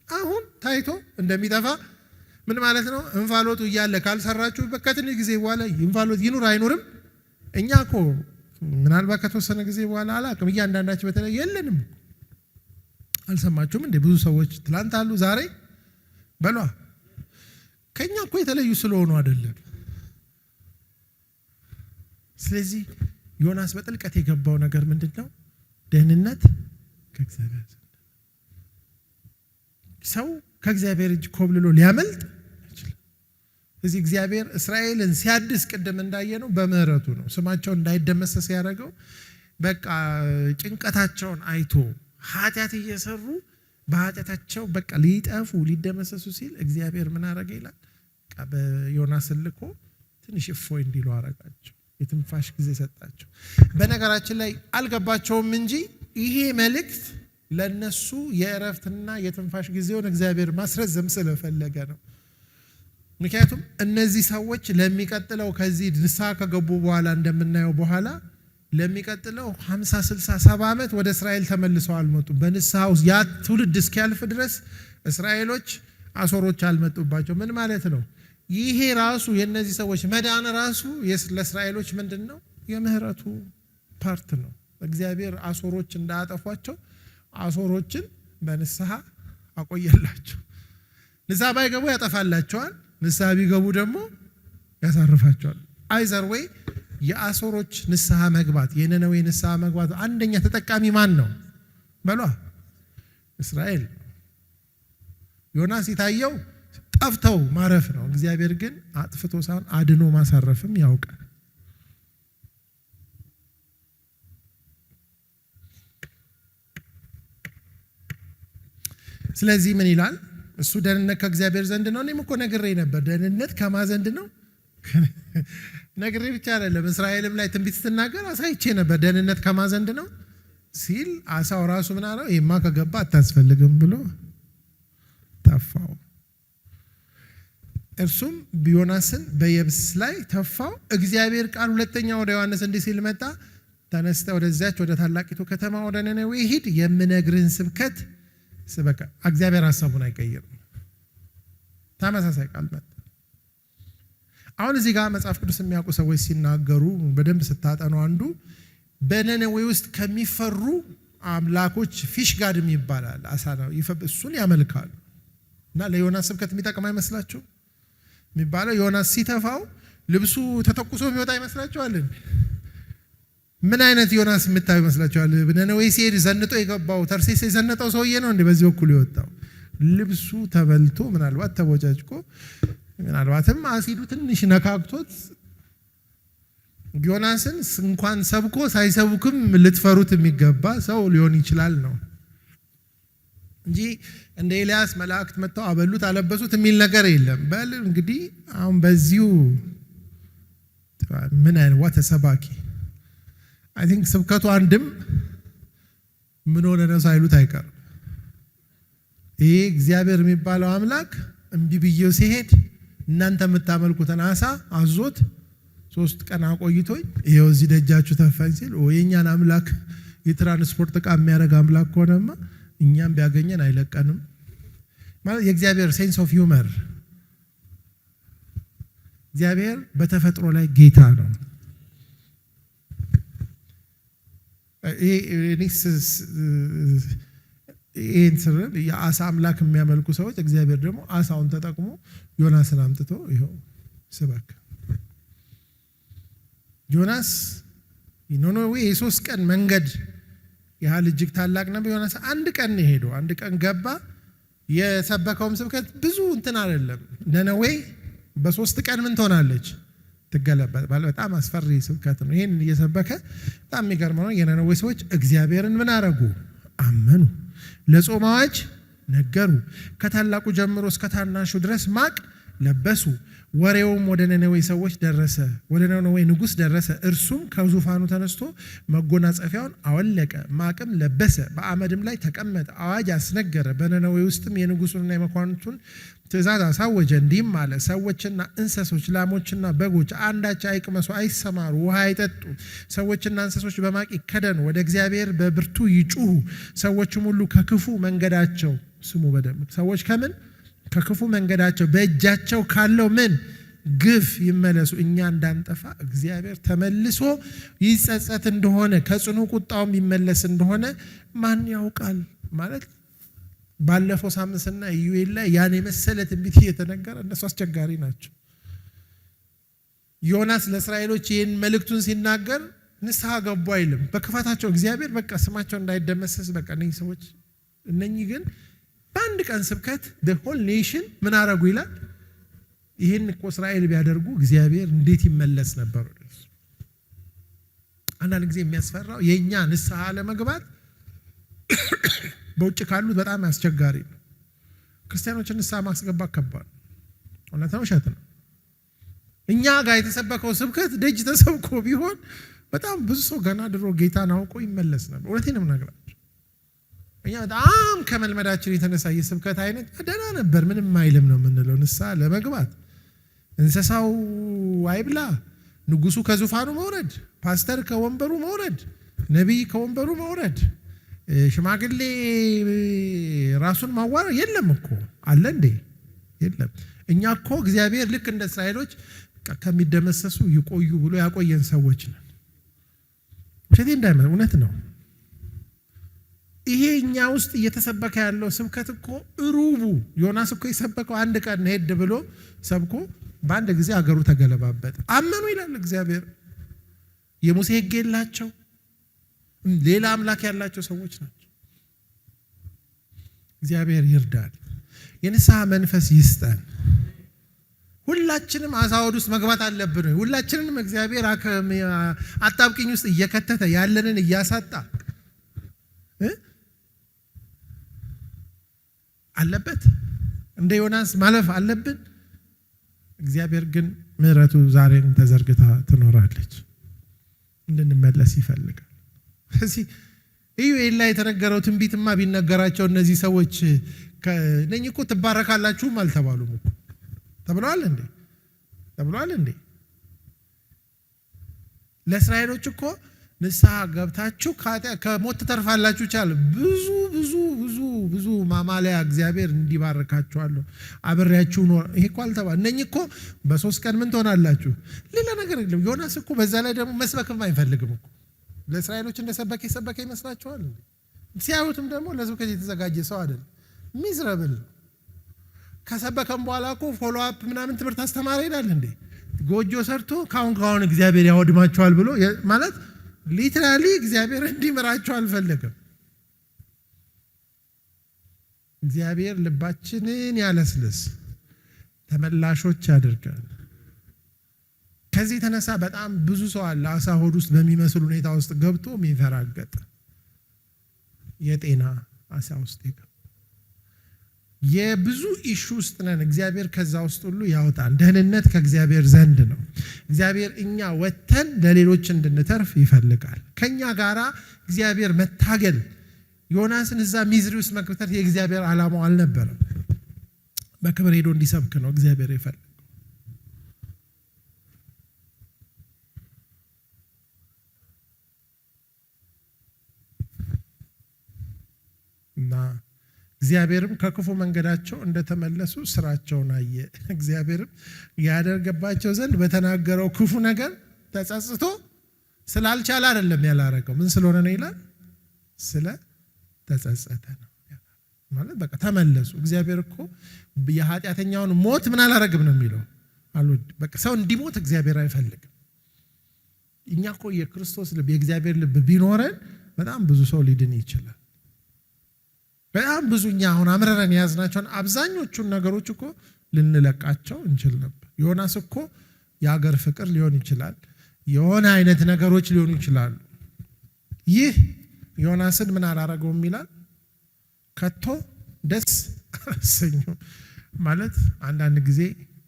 አሁን ታይቶ እንደሚጠፋ ምን ማለት ነው? እንፋሎቱ እያለ ካልሰራችሁበት ከትንሽ ጊዜ በኋላ እንፋሎት ይኑር አይኑርም እኛ እኮ ምናልባት ከተወሰነ ጊዜ በኋላ አላውቅም። እያንዳንዳችሁ በተለይ የለንም። አልሰማችሁም እንዴ? ብዙ ሰዎች ትላንት አሉ ዛሬ በሏ። ከኛ እኮ የተለዩ ስለሆኑ አይደለም። ስለዚህ ዮናስ በጥልቀት የገባው ነገር ምንድነው? ደህንነት ከእግዚአብሔር ዘንድ። ሰው ከእግዚአብሔር እጅ ኮብልሎ ሊያመልጥ አይችልም። እዚህ እግዚአብሔር እስራኤልን ሲያድስ ቅድም እንዳየነው በምህረቱ ነው። ስማቸው እንዳይደመሰስ ያደረገው በቃ ጭንቀታቸውን አይቶ ኃጢአት እየሰሩ በኃጢአታቸው በቃ ሊጠፉ ሊደመሰሱ ሲል እግዚአብሔር ምን አረገ ይላል? በዮናስ ልኮ ትንሽ እፎይ እንዲሉ አረጋቸው። የትንፋሽ ጊዜ ሰጣቸው። በነገራችን ላይ አልገባቸውም እንጂ ይሄ መልእክት ለነሱ የእረፍትና የትንፋሽ ጊዜውን እግዚአብሔር ማስረዘም ስለፈለገ ነው። ምክንያቱም እነዚህ ሰዎች ለሚቀጥለው ከዚህ ንስሐ ከገቡ በኋላ እንደምናየው በኋላ ለሚቀጥለው 50 60 70 ዓመት ወደ እስራኤል ተመልሰው አልመጡም። በንስሐ ውስጥ ያ ትውልድ እስኪያልፍ ድረስ እስራኤሎች አሶሮች አልመጡባቸው። ምን ማለት ነው? ይሄ ራሱ የነዚህ ሰዎች መዳን ራሱ ለእስራኤሎች ምንድነው? የምህረቱ ፓርት ነው። እግዚአብሔር አሶሮች እንዳያጠፏቸው አሶሮችን በንስሐ አቆየላቸው። ንስሐ ባይገቡ ያጠፋላቸዋል፣ ንስሐ ቢገቡ ደግሞ ያሳርፋቸዋል። አይዘር ወይ የአሶሮች ንስሐ መግባት የነነዌ ንስሐ መግባት አንደኛ ተጠቃሚ ማን ነው? በሏ እስራኤል። ዮናስ የታየው ጠፍተው ማረፍ ነው። እግዚአብሔር ግን አጥፍቶ ሳይሆን አድኖ ማሳረፍም ያውቃል። ስለዚህ ምን ይላል? እሱ ደህንነት ከእግዚአብሔር ዘንድ ነው። እኔም እኮ ነግሬ ነበር። ደህንነት ከማን ዘንድ ነው? ነግሬ ብቻ አይደለም፣ እስራኤልም ላይ ትንቢት ስትናገር አሳይቼ ነበር። ደህንነት ከማን ዘንድ ነው ሲል አሳው ራሱ ምን አለው? ይሄማ ከገባ አታስፈልግም ብሎ ተፋው። እርሱም ዮናስን በየብስ ላይ ተፋው። እግዚአብሔር ቃል ሁለተኛ ወደ ዮሐንስ እንዲህ ሲል መጣ። ተነስተ ወደዚያች ወደ ታላቂቱ ከተማ ወደ ነነዌ ሂድ፣ የምነግርህን ስብከት ስበክ። እግዚአብሔር ሐሳቡን አይቀይርም። ተመሳሳይ ቃል መጣ። አሁን እዚህ ጋር መጽሐፍ ቅዱስ የሚያውቁ ሰዎች ሲናገሩ በደንብ ስታጠኑ አንዱ በነነዌ ውስጥ ከሚፈሩ አምላኮች ፊሽ ጋድም ይባላል አሳ ነው። እሱን ያመልካሉ። እና ለዮናስ ስብከት የሚጠቅም አይመስላችሁ? የሚባለው ዮናስ ሲተፋው ልብሱ ተተኩሶ የሚወጣ ይመስላችኋል? ምን አይነት ዮናስ የምታዩ ይመስላችኋል? ነነዌ ሲሄድ ዘንጦ የገባው ተርሴስ የዘነጠው ሰውዬ ነው እንዴ በዚህ በኩል የወጣው? ልብሱ ተበልቶ ምናልባት ተቦጫጭቆ ምናልባትም አሲዱ ትንሽ ነካክቶት ዮናስን እንኳን ሰብኮ ሳይሰብኩም ልትፈሩት የሚገባ ሰው ሊሆን ይችላል ነው እንጂ እንደ ኤልያስ መላእክት መጥተው አበሉት አለበሱት የሚል ነገር የለም። በል እንግዲህ አሁን በዚሁ ምን አይነት ወተሰባኪ አይ ቲንክ ስብከቱ አንድም ምን ሆነ ነው ሳይሉት አይቀርም። ይሄ እግዚአብሔር የሚባለው አምላክ እምቢ ብዬው ሲሄድ እናንተ የምታመልኩትን አሳ አዞት 3 ቀን አቆይቶኝ ይሄው እዚህ ደጃችሁ ተፋኝ ሲል የኛን አምላክ የትራንስፖርት ዕቃ የሚያደርግ አምላክ ሆነማ እኛም ቢያገኘን አይለቀንም ማለት የእግዚአብሔር ሴንስ ኦፍ ሂውመር። እግዚአብሔር በተፈጥሮ ላይ ጌታ ነው። ይሄን የአሳ አምላክ የሚያመልኩ ሰዎች እግዚአብሔር ደግሞ አሳውን ተጠቅሞ ዮናስን አምጥቶ ይሄው ስበክ። ዮናስ ነነዌ የ3 ቀን መንገድ ያህል እጅግ ታላቅ ነበር። ዮናስ አንድ ቀን ነው ሄዶ አንድ ቀን ገባ። የሰበከውም ስብከት ብዙ እንትን አይደለም። ነነዌ በ3 ቀን ምን ትሆናለች? ትገለበጥ። በጣም አስፈሪ ስብከት ነው። ይሄን እየሰበከ በጣም የሚገርመው ነው። የነነዌ ሰዎች እግዚአብሔርን ምን አረጉ? አመኑ። ለጾም አዋጅ ነገሩ። ከታላቁ ጀምሮ እስከ ታናሹ ድረስ ማቅ ለበሱ። ወሬውም ወደ ነነዌ ሰዎች ደረሰ፣ ወደ ነነዌ ንጉሥ ደረሰ። እርሱም ከዙፋኑ ተነስቶ መጎናጸፊያውን አወለቀ፣ ማቅም ለበሰ፣ በአመድም ላይ ተቀመጠ፣ አዋጅ አስነገረ። በነነዌ ውስጥም የንጉሱንና የመኳንንቱን ትእዛዝ አሳወጀ። እንዲህም አለ፣ ሰዎችና እንስሶች፣ ላሞችና በጎች አንዳች አይቅመሱ፣ አይሰማሩ፣ ውሃ አይጠጡ። ሰዎችና እንስሶች በማቅ ይከደኑ፣ ወደ እግዚአብሔር በብርቱ ይጩሁ። ሰዎችም ሁሉ ከክፉ መንገዳቸው ስሙ በደንብ ሰዎች ከምን ከክፉ መንገዳቸው በእጃቸው ካለው ምን ግፍ ይመለሱ፣ እኛ እንዳንጠፋ እግዚአብሔር ተመልሶ ይጸጸት እንደሆነ ከጽኑ ቁጣውም ይመለስ እንደሆነ ማን ያውቃል ማለት ባለፈው ሳምንትና ኢዩኤል ላይ ያን የመሰለ ትንቢት እየተነገረ እነሱ አስቸጋሪ ናቸው። ዮናስ ለእስራኤሎች ይህን መልእክቱን ሲናገር ንስሐ ገቡ አይልም። በክፋታቸው እግዚአብሔር በቃ ስማቸው እንዳይደመሰስ በቃ እነኚህ ሰዎች እነኚህ ግን በአንድ ቀን ስብከት the whole nation ምን አረጉ ይላል። ይሄን እኮ እስራኤል ቢያደርጉ እግዚአብሔር እንዴት ይመለስ ነበር። አንዳንድ ጊዜ የሚያስፈራው የኛ ንስሐ ለመግባት በውጭ ካሉት በጣም አስቸጋሪ ነው። ክርስቲያኖችን ንስሐ ማስገባት ከባድ ነው። እውነት ነው ውሸት ነው? እኛ ጋር የተሰበከው ስብከት ደጅ ተሰብኮ ቢሆን በጣም ብዙ ሰው ገና ድሮ ጌታን አውቆ ይመለስ ነበር። እውነቴን ነው የምነግራችሁ። እኛ በጣም ከመልመዳችን የተነሳ የስብከት አይነት ደህና ነበር ምንም አይልም ነው የምንለው። ንስሐ ለመግባት እንስሳው አይብላ፣ ንጉሱ ከዙፋኑ መውረድ፣ ፓስተር ከወንበሩ መውረድ፣ ነቢይ ከወንበሩ መውረድ፣ ሽማግሌ ራሱን ማዋረድ የለም እኮ አለ እንዴ? የለም። እኛ እኮ እግዚአብሔር ልክ እንደ እስራኤሎች ከሚደመሰሱ ይቆዩ ብሎ ያቆየን ሰዎች ነን። ሸቴ እንዳይመ እውነት ነው። ይሄ እኛ ውስጥ እየተሰበከ ያለው ስብከት እኮ ሩቡ ዮናስ እኮ የሰበከው አንድ ቀን ሄድ ብሎ ሰብኮ በአንድ ጊዜ አገሩ ተገለባበጠ። አመኑ ይላል እግዚአብሔር። የሙሴ ሕግ የላቸው ሌላ አምላክ ያላቸው ሰዎች ናቸው። እግዚአብሔር ይርዳል። የንስሐ መንፈስ ይስጠን። ሁላችንም አሳወድ ውስጥ መግባት አለብን። ሁላችንም እግዚአብሔር አጣብቂኝ ውስጥ እየከተተ ያለንን እያሳጣ አለበት። እንደ ዮናስ ማለፍ አለብን። እግዚአብሔር ግን ምሕረቱ ዛሬም ተዘርግታ ትኖራለች። እንድንመለስ ይፈልጋል። ስለዚህ ኢዩኤል ላይ የተነገረው ትንቢትማ ቢነገራቸው እነዚህ ሰዎች ነኝ እኮ ትባረካላችሁም አልተባሉም እኮ ተብለዋል እንዴ? ተብለዋል እንዴ? ለእስራኤሎች እኮ ንስሐ ገብታችሁ ከሞት ተርፋላችሁ ይቻል ብዙ ብዙ ብዙ ብዙ ማማለያ እግዚአብሔር እንዲባርካችኋለሁ አብሬያችሁ ነው። ይሄ እኮ አልተባለ። እነኚህ እኮ በ3 ቀን ምን ትሆናላችሁ? ሌላ ነገር የለም። ዮናስ እኮ በዛ ላይ ደግሞ መስበክም አይፈልግም እኮ ለእስራኤሎች እንደሰበከ የሰበከ ይመስላችኋል እንዴ? ሲያዩትም ደግሞ ለስብከት የተዘጋጀ ሰው አይደለም። ሚዝረብል ከሰበከም በኋላ እኮ ፎሎ አፕ ምናምን ትምህርት አስተማሪ ይላል እንዴ? ጎጆ ሰርቶ ካሁን እግዚአብሔር ያወድማቸዋል ብሎ ማለት ሊትራሊ እግዚአብሔር እንዲመራቸው አልፈለገም። እግዚአብሔር ልባችንን ያለስልስ፣ ተመላሾች ያድርገን። ከዚህ የተነሳ በጣም ብዙ ሰው አለ አሳ ሆድ ውስጥ በሚመስል ሁኔታ ውስጥ ገብቶ የሚፈራገጥ የጤና አሳ ውስጥ ይገባ የብዙ ኢሹ ውስጥ ነን። እግዚአብሔር ከዛ ውስጥ ሁሉ ያወጣን። ደህንነት ከእግዚአብሔር ዘንድ ነው። እግዚአብሔር እኛ ወተን ለሌሎች እንድንተርፍ ይፈልጋል። ከኛ ጋራ እግዚአብሔር መታገል ዮናስን እዛ ሚዝሪ ውስጥ መክተት የእግዚአብሔር ዓላማው አልነበረም። በክብር ሄዶ እንዲሰብክ ነው እግዚአብሔር ይፈልጋል። እና እግዚአብሔርም ከክፉ መንገዳቸው እንደተመለሱ ስራቸውን አየ። እግዚአብሔርም ያደርገባቸው ዘንድ በተናገረው ክፉ ነገር ተጸጽቶ ስላልቻለ አይደለም ያላረገው። ምን ስለሆነ ነው ይላል? ስለ ተጸጸተ ነው ማለት። በቃ ተመለሱ። እግዚአብሔር እኮ የኃጢአተኛውን ሞት ምን አላረግም ነው የሚለው አልወድ። በቃ ሰው እንዲሞት እግዚአብሔር አይፈልግም። እኛ እኮ የክርስቶስ ልብ የእግዚአብሔር ልብ ቢኖረን በጣም ብዙ ሰው ሊድን ይችላል። በጣም ብዙ እኛ አሁን አምረረን የያዝናቸውን አብዛኞቹን ነገሮች እኮ ልንለቃቸው እንችል ነበር። ዮናስ እኮ የሀገር ፍቅር ሊሆን ይችላል፣ የሆነ አይነት ነገሮች ሊሆኑ ይችላሉ። ይህ ዮናስን ምን አላረገውም ይላል? ከቶ ደስ አሰኘው ማለት። አንዳንድ ጊዜ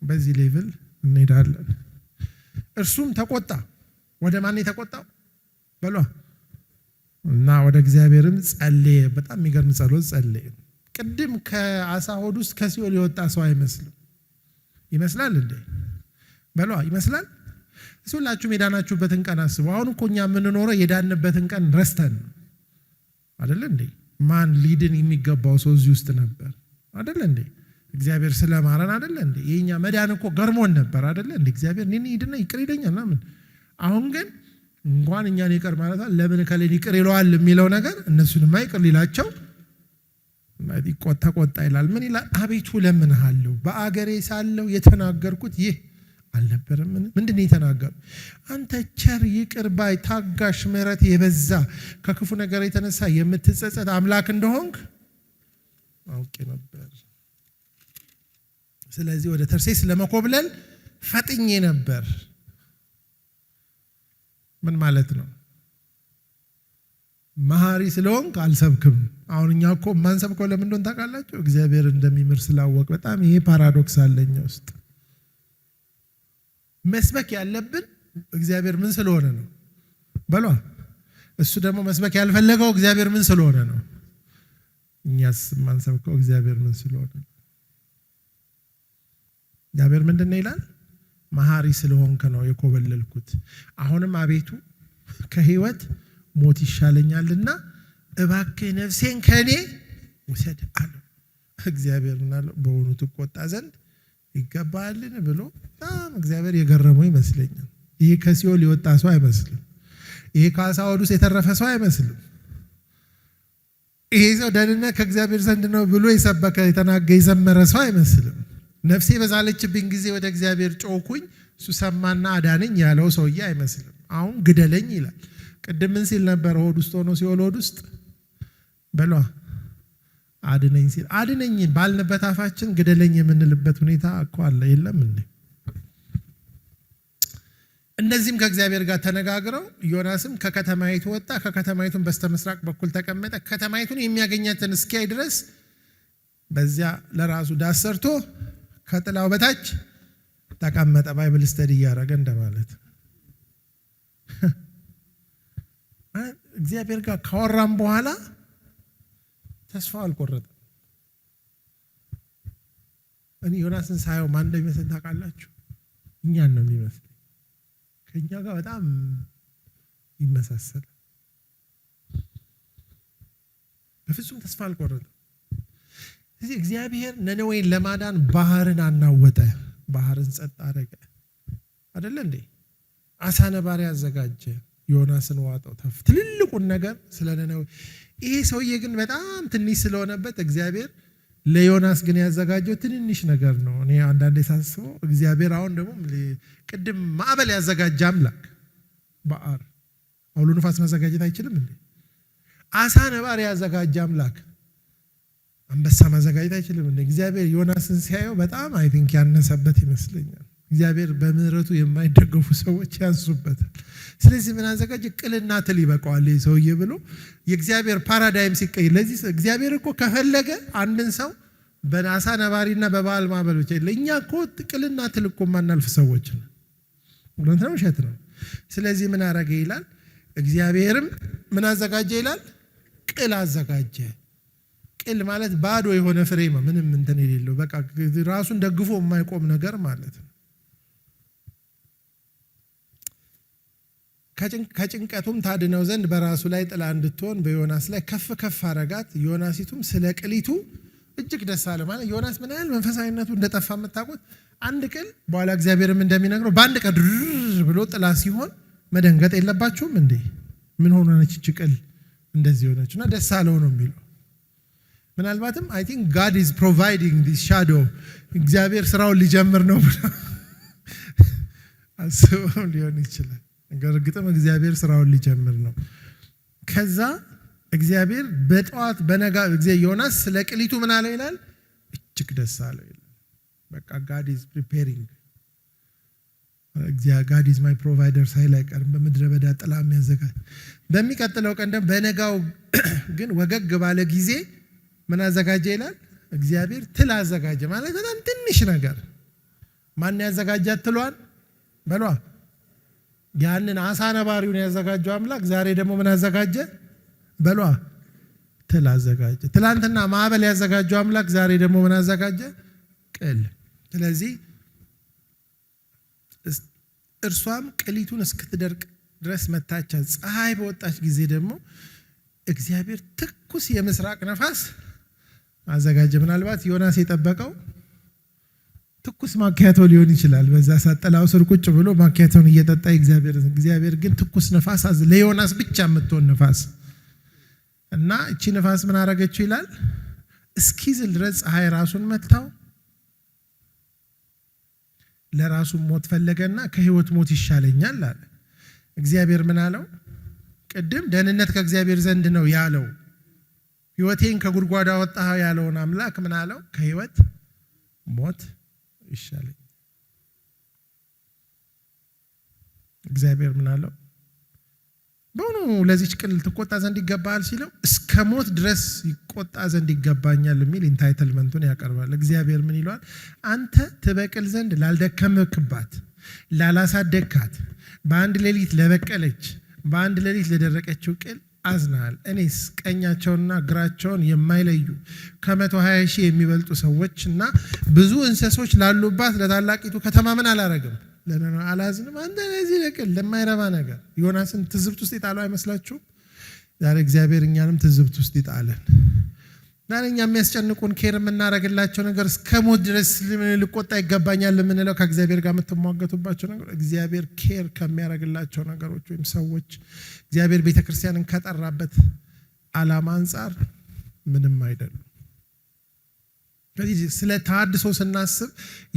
በዚህ ሌቭል እንሄዳለን። እርሱም ተቆጣ። ወደ ማን የተቆጣው በሏ? እና ወደ እግዚአብሔርም ጸለየ። በጣም የሚገርም ጸሎት ጸለየ። ቅድም ከአሳ ሆድ ውስጥ ከሲኦል የወጣ ሰው አይመስልም። ይመስላል እንዴ? በሏ ይመስላል። ሁላችሁም የዳናችሁበትን ቀን አስቡ። አሁን እኮ እኛ የምንኖረው የዳንበትን ቀን ረስተን አይደል እንዴ? ማን ሊድን የሚገባው ሰው እዚህ ውስጥ ነበር አይደል እንዴ? እግዚአብሔር ስለማረን አይደል እንዴ? የኛ መዳን እኮ ገርሞን ነበር አይደል እንዴ? እግዚአብሔር እኔን ይድና ይቅር ይለኛል ምናምን። አሁን ግን እንኳን እኛን ይቅር ማለት ለምን ከሌን ይቅር ይለዋል የሚለው ነገር እነሱንማ ይቅር ሊላቸው ተቆጣ ይላል። ምን ይላል? አቤቱ ለምንሃለሁ በአገሬ ሳለሁ የተናገርኩት ይህ አልነበረም? ምንድነው የተናገረው? አንተ ቸር ይቅር ባይ ታጋሽ ምሕረት የበዛ ከክፉ ነገር የተነሳ የምትጸጸት አምላክ እንደሆንክ አውቄ ነበር። ስለዚህ ወደ ተርሴስ ለመኮብለል ፈጥኜ ነበር። ምን ማለት ነው? መሐሪ ስለሆንክ አልሰብክም። አሁን እኛ እኮ ማንሰብከው ለምን እንደሆነ ታውቃላችሁ? እግዚአብሔር እንደሚምር ስላወቅ። በጣም ይሄ ፓራዶክስ አለኝ ውስጥ። መስበክ ያለብን እግዚአብሔር ምን ስለሆነ ነው በሏ። እሱ ደግሞ መስበክ ያልፈለገው እግዚአብሔር ምን ስለሆነ ነው። እኛስ ማንሰብከው እግዚአብሔር ምን ስለሆነ ነው። እግዚአብሔር ምንድነው ይላል? መሐሪ ስለሆንክ ነው የኮበለልኩት። አሁንም አቤቱ ከህይወት ሞት ይሻለኛልና እባክህ ነፍሴን ከኔ ውሰድ አለ። እግዚአብሔር ምን አለ? በእውኑ ትቆጣ ዘንድ ይገባልን ብሎ በጣም እግዚአብሔር የገረመው ይመስለኛል። ይሄ ከሲኦል የወጣ ሰው አይመስልም። ይሄ ከአሳወድ ውስጥ የተረፈ ሰው አይመስልም። ይሄ ሰው ደህንነት ከእግዚአብሔር ዘንድ ነው ብሎ የሰበከ የተናገረ የዘመረ ሰው አይመስልም። ነፍሴ በዛለችብኝ ጊዜ ወደ እግዚአብሔር ጮኩኝ፣ እሱ ሰማና አዳነኝ ያለው ሰውዬ አይመስልም። አሁን ግደለኝ ይላል። ቅድም ምን ሲል ነበር? ሆድ ውስጥ ሆኖ ሲኦል ሆድ ውስጥ በሏ አድነኝ ሲል አድነኝ ባልንበት አፋችን ግደለኝ የምንልበት ሁኔታ እኮ አለ የለም እንዴ? እንደዚህም ከእግዚአብሔር ጋር ተነጋግረው ዮናስም ከከተማይቱ ወጣ፣ ከከተማይቱም በስተምስራቅ በኩል ተቀመጠ። ከተማይቱን የሚያገኛትን እስኪያይ ድረስ በዚያ ለራሱ ዳስ ሰርቶ ከጥላው በታች ተቀመጠ። ባይብል ስተዲ እያደረገ እንደማለት። እግዚአብሔር ጋር ካወራም በኋላ ተስፋ አልቆረጠም። እኔ ዮናስን ሳየው ማን እንደሚመስል ታውቃላችሁ? እኛን ነው የሚመስል። ከኛ ጋር በጣም ይመሳሰላል። በፍጹም ተስፋ አልቆረጠም። ስለዚህ እግዚአብሔር ነነዌን ለማዳን ባህርን አናወጠ፣ ባህርን ጸጥ አደረገ። አይደለ እንዴ? አሳ ነባሪ አዘጋጀ፣ ዮናስን ዋጠው። ትልልቁን ነገር ስለ ነነዌ። ይሄ ሰውዬ ግን በጣም ትንሽ ስለሆነበት እግዚአብሔር ለዮናስ ግን ያዘጋጀው ትንንሽ ነገር ነው። እኔ አንዳንዴ ሳስበው እግዚአብሔር አሁን ደግሞ ቅድም ማዕበል ያዘጋጀ አምላክ ባህር አውሎ ንፋስ ማዘጋጀት አይችልም እንዴ? አሳ ነባሪ ያዘጋጀ አምላክ አንበሳ ማዘጋጀት አይችልም እንዴ? እግዚአብሔር ዮናስን ሲያየው በጣም አይ ቲንክ ያነሰበት ይመስለኛል። እግዚአብሔር በምህረቱ የማይደገፉ ሰዎች ያንሱበታል። ስለዚህ ምን አዘጋጀ? ቅልና ትል ይበቃዋል ሰውዬ ብሎ የእግዚአብሔር ፓራዳይም ሲቀየር። ለዚህ እግዚአብሔር እኮ ከፈለገ አንድን ሰው በአሳ ነባሪና በባህር ማዕበል ብቻ ለኛ እኮ ቅልና ትል እኮ ማናልፍ ሰዎች ነው። ወንት ነው ሸት ነው። ስለዚህ ምን አረገ ይላል? እግዚአብሔርም ምን አዘጋጀ ይላል? ቅል አዘጋጀ። ቅል ማለት ባዶ የሆነ ፍሬ ነው፣ ምንም እንትን የሌለው በቃ ራሱን ደግፎ የማይቆም ነገር ማለት ነው። ከጭንቀቱም ታድነው ዘንድ በራሱ ላይ ጥላ እንድትሆን በዮናስ ላይ ከፍ ከፍ አረጋት። ዮናሲቱም ስለ ቅሊቱ እጅግ ደስ አለ። ማለት ዮናስ ምን ያህል መንፈሳዊነቱ እንደጠፋ የምታውቁት አንድ ቅል በኋላ እግዚአብሔርም እንደሚነግረው በአንድ ቀን ብሎ ጥላ ሲሆን መደንገጥ የለባችሁም እንዴ? ምን ሆኖ ነች እቺ ቅል እንደዚህ ሆነችና ደስ አለው ነው የሚለው። ምናልባትም አይ ቲንክ God is providing this shadow እግዚአብሔር ስራውን ሊጀምር ነው ብሎ አስበው ሊሆን ይችላል። እርግጥም እግዚአብሔር ስራውን ሊጀምር ነው። ከዛ እግዚአብሔር በጠዋት በነጋ ዮናስ ስለ ቅሊቱ ምን አለ ይላል? እጅግ ደስ አለው ይላል። በቃ God is preparing God is my provider ሳይል አይቀርም። በምድረ በዳ ጥላ የሚያዘጋጅ። በሚቀጥለው ቀን ደግሞ በነጋው ግን ወገግ ባለ ጊዜ ምን አዘጋጀ ይላል? እግዚአብሔር ትል አዘጋጀ። ማለት በጣም ትንሽ ነገር። ማን ያዘጋጃት ትሏል? በሏ ያንን አሳ ነባሪውን ያዘጋጀው አምላክ ዛሬ ደግሞ ምን አዘጋጀ? በሏ ትል አዘጋጀ። ትላንትና ማዕበል ያዘጋጀው አምላክ ዛሬ ደግሞ ምን አዘጋጀ? ቅል። ስለዚህ እርሷም ቅሊቱን እስክትደርቅ ድረስ መታቻት። ፀሐይ በወጣች ጊዜ ደግሞ እግዚአብሔር ትኩስ የምስራቅ ነፋስ አዘጋጀ። ምናልባት ዮናስ የጠበቀው ትኩስ ማኪያቶ ሊሆን ይችላል። በዛ ሳጠላው ስር ቁጭ ብሎ ማኪያቶን እየጠጣ እግዚአብሔር ግን ትኩስ ነፋስ ለዮናስ ብቻ የምትሆን ነፋስ እና እቺ ነፋስ ምን አረገችው ይላል? እስኪዝል ድረስ ፀሐይ ራሱን መታው። ለራሱ ሞት ፈለገና ከህይወት ሞት ይሻለኛል አለ። እግዚአብሔር ምን አለው? ቅድም ደህንነት ከእግዚአብሔር ዘንድ ነው ያለው ህይወቴን ከጉድጓድ አወጣህ ያለውን አምላክ ምን አለው? ከህይወት ሞት ይሻለኛል። እግዚአብሔር ምን አለው? በእውኑ ለዚች ቅል ትቆጣ ዘንድ ይገባሃል ሲለው እስከ ሞት ድረስ ይቆጣ ዘንድ ይገባኛል የሚል ኢንታይትልመንቱን ያቀርባል። እግዚአብሔር ምን ይለዋል? አንተ ትበቅል ዘንድ ላልደከምክባት፣ ላላሳደግካት፣ በአንድ ሌሊት ለበቀለች፣ በአንድ ሌሊት ለደረቀችው ቅል አዝናል። እኔስ ቀኛቸውንና ግራቸውን የማይለዩ ከ120,000 የሚበልጡ ሰዎችና ብዙ እንስሶች ላሉባት ለታላቂቱ ከተማ ምን አላረግም? ለነና አላዝንም። አንተ ለዚህ ለቅል ለማይረባ ነገር ዮናስን ትዝብት ውስጥ ይጣለው አይመስላችሁም? ዛሬ እግዚአብሔር እኛንም ትዝብት ውስጥ ይጣለን። ዛሬ እኛ የሚያስጨንቁን ኬር የምናረግላቸው ነገር እስከ ሞት ድረስ ልቆጣ ይገባኛል የምንለው ከእግዚአብሔር ጋር የምትሟገቱባቸው ነገር እግዚአብሔር ኬር ከሚያረግላቸው ነገሮች ወይም ሰዎች እግዚአብሔር ቤተክርስቲያንን ከጠራበት ዓላማ አንፃር ምንም አይደሉም። ስለዚህ ስለ ተሐድሶ ስናስብ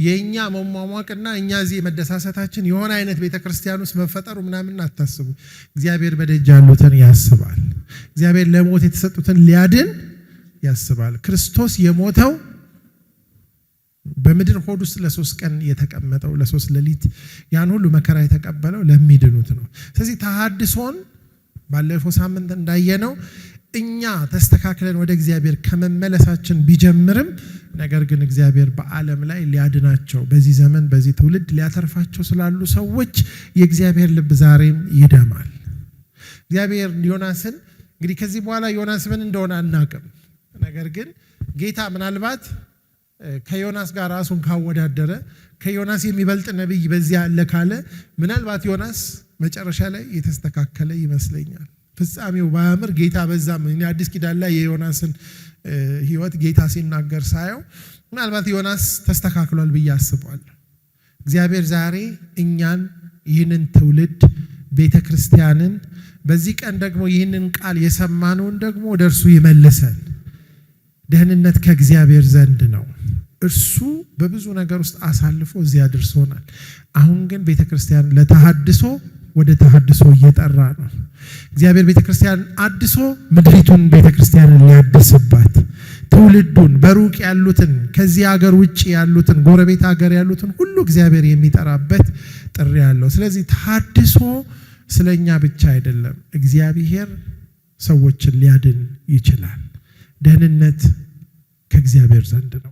የኛ መሟሟቅና እኛ እዚህ መደሳሰታችን የሆነ አይነት ቤተክርስቲያን ውስጥ መፈጠሩ ምናምን አታስቡ። እግዚአብሔር በደጅ ያሉትን ያስባል። እግዚአብሔር ለሞት የተሰጡትን ሊያድን ያስባል። ክርስቶስ የሞተው በምድር ሆድ ውስጥ ለ3 ቀን የተቀመጠው ለ3 ሌሊት ያን ሁሉ መከራ የተቀበለው ለሚድኑት ነው። ስለዚህ ተሐድሶን ባለፈው ሳምንት እንዳየነው እኛ ተስተካክለን ወደ እግዚአብሔር ከመመለሳችን ቢጀምርም ነገር ግን እግዚአብሔር በዓለም ላይ ሊያድናቸው በዚህ ዘመን በዚህ ትውልድ ሊያተርፋቸው ስላሉ ሰዎች የእግዚአብሔር ልብ ዛሬም ይደማል። እግዚአብሔር ዮናስን እንግዲህ ከዚህ በኋላ ዮናስ ምን እንደሆነ አናውቅም። ነገር ግን ጌታ ምናልባት ከዮናስ ጋር ራሱን ካወዳደረ ከዮናስ የሚበልጥ ነብይ በዚያ አለ ካለ ምናልባት ዮናስ መጨረሻ ላይ የተስተካከለ ይመስለኛል። ፍጻሜው ባያምር ጌታ በዛም አዲስ ኪዳን ላይ የዮናስን ህይወት ጌታ ሲናገር ሳየው ምናልባት ዮናስ ተስተካክሏል ብዬ አስባለሁ። እግዚአብሔር ዛሬ እኛን ይህንን ትውልድ ቤተክርስቲያንን በዚህ ቀን ደግሞ ይህንን ቃል የሰማነውን ደግሞ ወደርሱ ይመልሰን። ደህንነት ከእግዚአብሔር ዘንድ ነው። እርሱ በብዙ ነገር ውስጥ አሳልፎ እዚህ አድርሶናል። አሁን ግን ቤተክርስቲያን ለተሐድሶ ወደ ተሐድሶ እየጠራ ነው። እግዚአብሔር ቤተክርስቲያን አድሶ ምድሪቱን ቤተክርስቲያንን ሊያድስባት ትውልዱን በሩቅ ያሉትን ከዚህ ሀገር ውጪ ያሉትን ጎረቤት ሀገር ያሉትን ሁሉ እግዚአብሔር የሚጠራበት ጥሪ ያለው። ስለዚህ ተሐድሶ ስለኛ ብቻ አይደለም። እግዚአብሔር ሰዎችን ሊያድን ይችላል። ደህንነት ከእግዚአብሔር ዘንድ ነው።